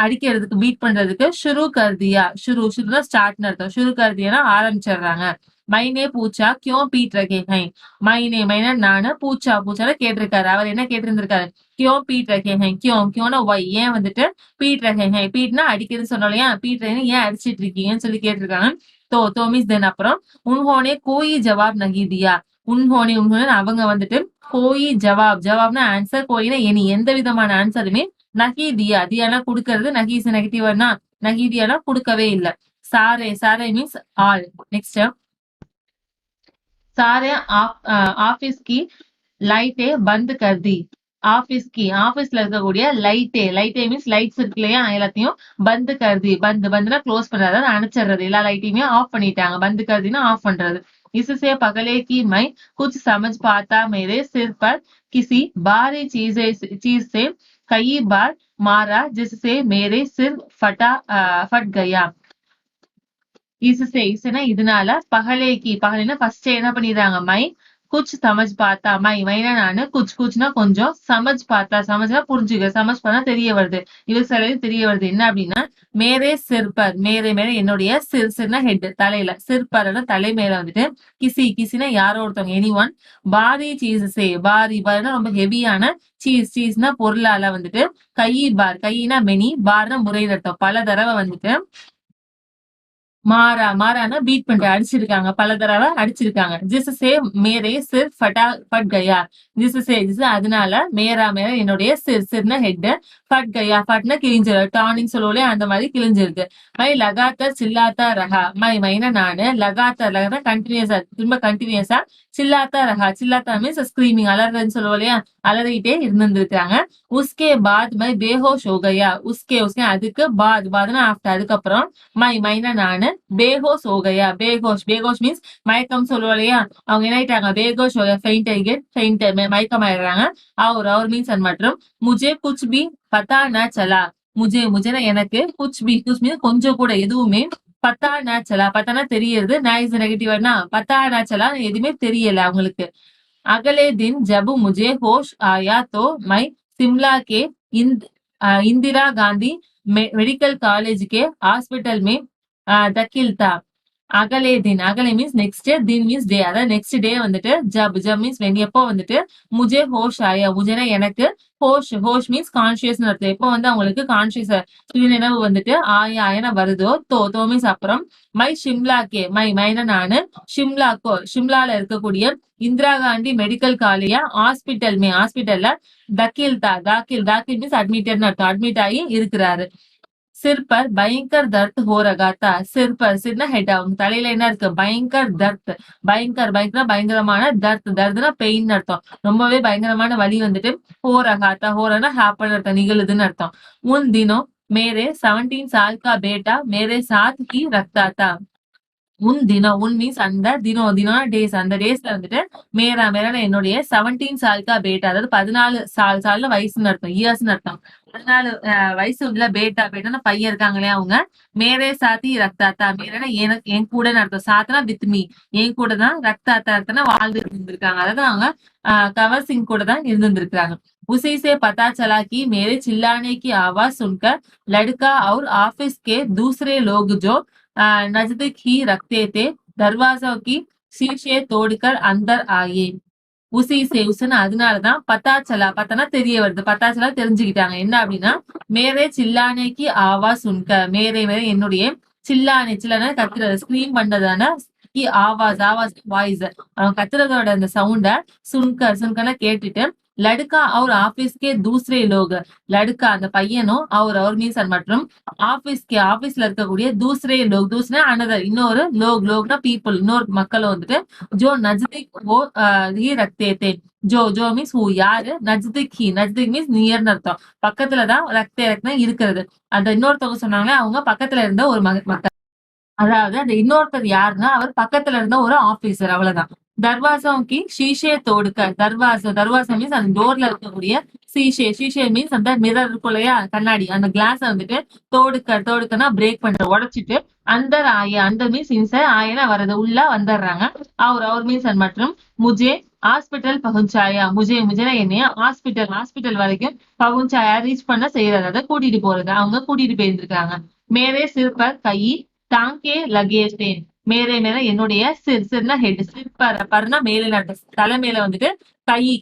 அடிக்கிறதுக்கு பீட் பண்றதுக்கு ஷுரு கர்தியா ஷுருனா ஸ்டார்ட்னு அர்த்தம் ஷுரு கர்தியானா ஆரம்பிச்சிடுறாங்க மைனே பூச்சா கியோ பீட் ரகே ஹை மைனா நானு பூச்சான கேட்டிருக்காரு அவர் என்ன கேட்டிருந்திருக்காரு கியோ பீட் ரகே ஹை கியோனா ஒய் ஏன் வந்துட்டு பீட் ரகே ஹை பீட்னா அடிக்கிறதுன்னு சொன்னோம் இல்லையா பீட் ரகே ஏன் அடிச்சிட்டு இருக்கீங்கன்னு சொல்லி கேட்டிருக்காங்க தோ மீன்ஸ் தென் அப்புறம் உன்ஹோனே கோயி ஜவாப் நகி தியா உன்ஹோனே அவங்க வந்துட்டு கோயி ஜவாப்னா ஆன்சர் கோயினா இனி எந்த விதமான ஆன்சருமே நகி தியானா கொடுக்கறது நகிஸ் நெகட்டிவ்னா நகி தியானா கொடுக்கவே இல்ல சாரே மீன்ஸ் ஆல் நெக்ஸ்ட் सारे ऑफिस की लाइटें बंद कर दी ஆபீஸ்ல இருக்கக்கூடிய லைட்டே மீன்ஸ் லைட்ஸ் இருக்கு இல்லையா எல்லாத்தையும் பந்து கருதி பந்துனா க்ளோஸ் பண்றது அணைச்சிடுறது எல்லா லைட்டையுமே ஆஃப் பண்ணிட்டாங்க பந்து கருதினா ஆஃப் பண்றது इससे पगले की मैं कुछ समझ पाता मेरे सिर पर किसी भारी चीज से कई बार मारा जिससे मेरे सिर फट गया इससे இதனால பகலேனா ஃபர்ஸ்ட் என்ன பண்ணிடுறாங்க மை குச் சமஜ் பாத்தா மைனா நானு குச் குச்னா கொஞ்சம் சமஜ் பாத்தா சமஜ்னா புரிஞ்சுக்க சமஜ் பண்ணா தெரிய வருது இது சிலது தெரிய வருது என்ன அப்படின்னா மேரே சிற்பர் மேரே மேல என்னுடைய சிறுனா ஹெட் தலையில சிற்பர்னா தலை மேல வந்துட்டு கிசினா யாரோ ஒருத்தவங்க எனி ஒன் பாரி சீசஸே பாரினா ரொம்ப ஹெவியான சீஸ்னா பொருளால வந்துட்டு கையினா மெனி பார்னா முறையில் அர்த்தம் பல தடவை வந்துட்டு மாறானா பீட் பண்ணிட்டு அடிச்சிருக்காங்க பல தடவை அடிச்சிருக்காங்க ஜிசஸே மேரே சிர் பட் கயா ஜிசஸே அதனால மேல என்னுடைய சிர்னா ஹெட் பட் கயா பட்னா கிழிஞ்சிரு டானிங் சொல்லுவோம் அந்த மாதிரி கிழிஞ்சிருக்கு மை லகாத்தர் சில்லாத்தா ரஹா மைனா நானு லகாத்தர் கண்டினியூஸா திரும்ப கண்டினியூஸா சில்லாத்தா ரஹா சில்லாத்தா மீன்ஸ் ஸ்கிரீமிங் அலறன்னு சொல்லுவோம் இல்லையா அலறிட்டே இருந்திருக்காங்க உஸ்கே பாத் மை பேஹோஷ் ஹோகையா உஸ்கே அதுக்கு பாத்னா ஆஃப்டர் அதுக்கப்புறம் மைனா நானு பேஹோஷ் ஹோகையா பேகோஷ் மீன்ஸ் மயக்கம் சொல்லுவோம் இல்லையா அவங்க என்ன ஆயிட்டாங்க பேகோஷ் ஃபெயிண்ட் மயக்கம் ஆயிடுறாங்க அவர் மீன்ஸ் மற்றும் முஜே குச் பி பத்தா ந சலா முஜேனா எனக்கு குச் மீன்ஸ் கொஞ்சம் கூட எதுவுமே பத்தா நேச்சலா பத்தானா தெரியறது நைஸ் நெகட்டிவ்னா பத்தா நேச்சலா எதுவுமே தெரியல அவங்களுக்கு अगले दिन जब मुझे होश आया तो मैं शिमला के इंदिरा गांधी मेडिकल कॉलेज के हॉस्पिटल में दाखिल था அகலே மீன்ஸ் நெக்ஸ்ட் தின் மீன்ஸ் டே அதாவது நெக்ஸ்ட் டே வந்துட்டு ஜப் மீன்ஸ் வென் எப்போ வந்துட்டு முஜே ஹோஷ் ஆயா முஜேனா எனக்கு ஹோஷ் மீன்ஸ் கான்சியஸ் அர்த்தம் எப்போ வந்து அவங்களுக்கு கான்சியஸ் சுயநினைவு வந்துட்டு ஆயன வருதோ தோ மீன்ஸ் அப்புறம் மைனா நானு ஷிம்லால இருக்கக்கூடிய இந்திரா காந்தி மெடிக்கல் காலேஜ் ஹாஸ்பிட்டல்ல தாக்கில் மீன்ஸ் அட்மிட்டட் அர்த்தம் அட்மிட் ஆகி இருக்கிறாரு सिर पर भयंकर दर्द हो रहा था சிர்னா ஹெட் அவங்க தலையில என்ன இருக்கு பயங்கரமான தர்த்னா பெயின் அர்த்தம் ரொம்பவே பயங்கரமான வலி வந்துட்டு ஹோரனா ஹேப்பன் அர்த்தம் நிகழுதுன்னு அர்த்தம் உன் தினம் मेरे 17 साल का बेटा मेरे साथ ही रखता था உன் மீன்ஸ் அந்த தினம் டேஸ் அந்த டேஸ்ல வந்துட்டு மேரா என்னுடைய 17 சால்கா பேட்டா அதாவது 14 சால்னு வயசுன்னு அர்த்தம் இயர்ஸ்னு அர்த்தம் 14 வயசு உள்ள பேட்டா பையன் இருக்காங்களே அவங்க மேரே சாத்தி ரக்தாத்தா மேரனா எனக்கு என் கூட அர்த்தம் சாத்தனா வித் மீ என் கூட தான் ரக்தாத்தா அர்த்தம்னா வாழ்ந்து இருந்திருக்காங்க அதாவது அவங்க கவர் சிங் கூட தான் இருந்திருக்காங்க उसी से पता चला कि मेरे चिल्लाने की आवाज सुनकर लड़का और ऑफिस के दूसरे लोग जो नजदीक ही रखते थे दरवाजों की शीशे तोड़कर अंदर आए உசுன்னு அதனாலதான் பத்தானா தெரிய வருது பத்தாச்சலா தெரிஞ்சுக்கிட்டாங்க என்ன அப்படின்னா மேரே சில்லானேக்கு ஆவாஸ் மேரே என்னுடைய சில்லான கத்துறது ஸ்கிரீம் பண்றதான ஆவாஸ் வாய்ஸ் அவன் கத்துறதோட அந்த சவுண்ட சுன்கர்னா கேட்டுட்டு லடுக்கா அவர் ஆபீஸ்கே தூசரே லோக் லடுக்கா அந்த பையனும் அவர் மீன்ஸ் மற்றும் ஆபீஸ்ல இருக்கக்கூடிய தூசரா அனதர் இன்னொரு லோக்னா பீப்புள் இன்னொரு மக்களும் வந்துட்டு ஜோ நஜ்திக் ரக்தே ஜோ மீன்ஸ் யாரு நஜ்திக் மீன்ஸ் நியர்னு அர்த்தம் பக்கத்துலதான் ரக்தே இருக்கிறது அந்த இன்னொருத்தவங்க சொன்னாங்க அவங்க பக்கத்துல இருந்த ஒரு மக்கள் அதாவது அந்த இன்னொருத்தர் யாருன்னா அவர் பக்கத்துல இருந்த ஒரு ஆபீசர் அவ்வளவுதான் தர்வாசாவுக்கு ஷீஷே தர்வாசா மீன்ஸ் அந்த டோர்ல இருக்கக்கூடிய ஷீஷே மீன்ஸ் அந்த மிரர் இருக்கும் இல்லையா கண்ணாடி அந்த கிளாஸ வந்துட்டு தோடுக்கனா பிரேக் பண்ற உடைச்சிட்டு அந்த மீன்ஸ் இன்சைட் ஆயனா வர்றது உள்ள வந்துடுறாங்க அவர் மீன்ஸ் மற்றும் முஜே ஹாஸ்பிட்டல் பகுஞ்சாயா முஜேனா என்னைய ஹாஸ்பிட்டல் வரைக்கும் பகுஞ்சாயா ரீச் பண்ண செய்யறது அதை கூட்டிட்டு போறது அவங்க கூட்டிட்டு போயிருந்திருக்காங்க மேலே சிற்பர் கை தாங்கே லகேஜ் மேலே என்னுடைய சிர்னா ஹெட் பர்னா மேல தலை மேல வந்துட்டு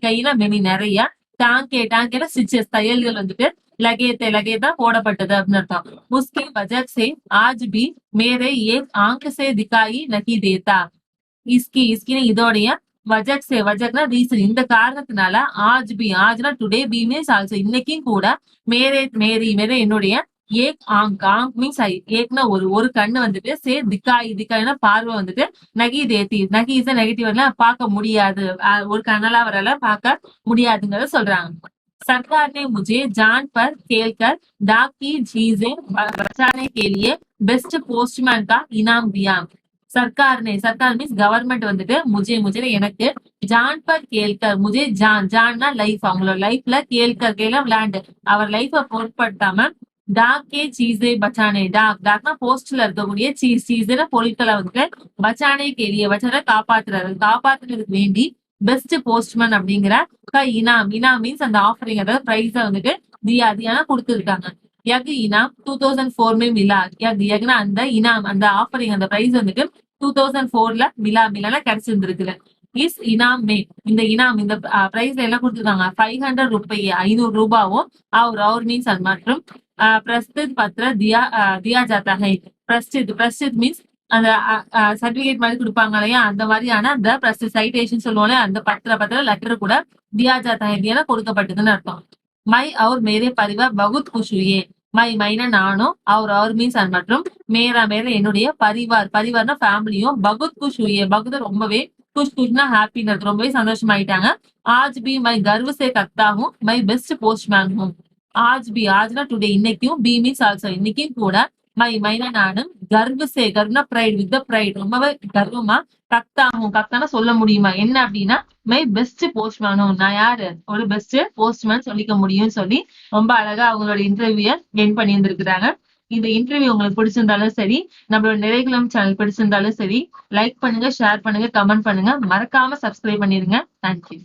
கைனா மெனி நிறைய டாங்கேனா ஸ்டிச்சஸ் தையல்கள் வந்துட்டு லகே தான் போடப்பட்டது அப்படின்னு அர்த்தம் உஸ்கே வஜக் சே ஆஜ் பி மேரே ஏக் ஆங்க் சே திகாயி நகி தேதா இஸ்கின்னு இதோடைய வஜக்னா ரீசன் இந்த காரணத்தினால ஆஜ்னா டுடே பி மீன்ஸ் ஆல்சோ இன்னைக்கும் கூட மேரி என்னுடைய ஏக் ஆங்க் மீன்ஸ் ஏக்னா ஒரு கண்ணு வந்துட்டு திக்காய்னா பார்வை வந்துட்டு நகி இஸ் நெகட்டிவ் பார்க்க முடியாது ஒரு கண்ணெல்லாம் வரல பார்க்க முடியாதுங்கிறத சொல்றாங்க सरकार ने मुझे जान पर खेलकर डाक की चीजें बचाने के लिए बेस्ट पोस्टमैन का इनाम दिया सरकार மீன்ஸ் கவர்மெண்ட் வந்துட்டு முஜே எனக்கு ஜான் பர் கேல்கர் முஜே ஜான்னா லைஃப் அவங்களோட லைஃப்ல கேல்கர் விளையாண்டு அவர் லைஃப பொருட்படுத்தாம டாக்கே சீஸே பச்சானே டாக்னா போஸ்ட்ல இருக்கக்கூடிய சீஸ்னா பொருட்களை வந்துட்டு பச்சானே கேலிய வச்சான காப்பாத்துறதுக்கு வேண்டி பெஸ்ட் போஸ்ட்மேன் அப்படிங்கிற இனாம். இனாம் மீன்ஸ் அந்த ஆஃபரிங், அதாவது பிரைஸ வந்துட்டு தியானா கொடுத்துருக்காங்க. यग इनाम 2004 में मिला। यगना அந்த இனாம், அந்த ஆஃபரிங், அந்த பிரைஸ் வந்துட்டு 2004ல மிலால கிடைச்சிருந்திருக்குல்ல. இஸ் இனாம் மே, இந்த இனாம், இந்த பிரைஸ்ல எல்லாம் கொடுத்துருக்காங்க 500 ரூபாய், 500 ரூபாவும் और மீன்ஸ் அது மற்றும் பிரஸ்துத் பத்ர தியா ஜாத்தா ஹை. பிரஸ்துத் மீன்ஸ் அந்த சர்டிபிகேட் மாதிரி கொடுப்பாங்க இல்லையா, அந்த மாதிரியான அந்த பிரஸ்துத் சைட்டேஷன் சொல்லுவோம்ல, அந்த பத்திர லெட்டர் கூட தியா ஜாத்தா ஹை கொடுக்கப்பட்டதுன்னு அர்த்தம். மை और मेरे परिवार बहुत खुश हुए. மைனா நானும், அவர் மீன்ஸ் அது மற்றும் மேரா என்னுடைய பரிவார்னா ஃபேமிலியும், பகுத் குஷ் ஹுயே, பகுத் ரொம்பவே, குஷ்னா ஹாப்பின்னு, ரொம்பவே சந்தோஷமாயிட்டாங்க. ஆஜ் பி மை கர்வ் சே கர்த்தா ஹூம், மை பெஸ்ட் போஸ்ட்மேன் ஹூம். ஆஜ்னா டுடே, இன்னைக்கும், பி மீன்ஸ் ஆல்சோ இன்னைக்கும் கூட, மைனா நானும், கர்வ்னா பிரைட், வித் பிரைட், ரொம்பவே கர்வமா, கர்த்தானா சொல்ல முடியுமா என்ன அப்படின்னா மை பெஸ்ட் போஸ்ட்மேனும், நான் யாரு ஒரு பெஸ்ட் போஸ்ட்மேன் சொல்லிக்க முடியும்னு சொல்லி ரொம்ப அழகா அவங்களோட இன்டர்வியூ என் பண்ணி இருந்திருக்கிறாங்க. இந்த இன்டர்வியூ உங்களுக்கு பிடிச்சிருந்தாலும் சரி, நம்மளோட நிறைகுலம் சேனல் பிடிச்சிருந்தாலும் சரி, லைக் பண்ணுங்க, ஷேர் பண்ணுங்க, கமெண்ட் பண்ணுங்க, மறக்காம சப்ஸ்கிரைப் பண்ணிருங்க. தேங்க்யூ.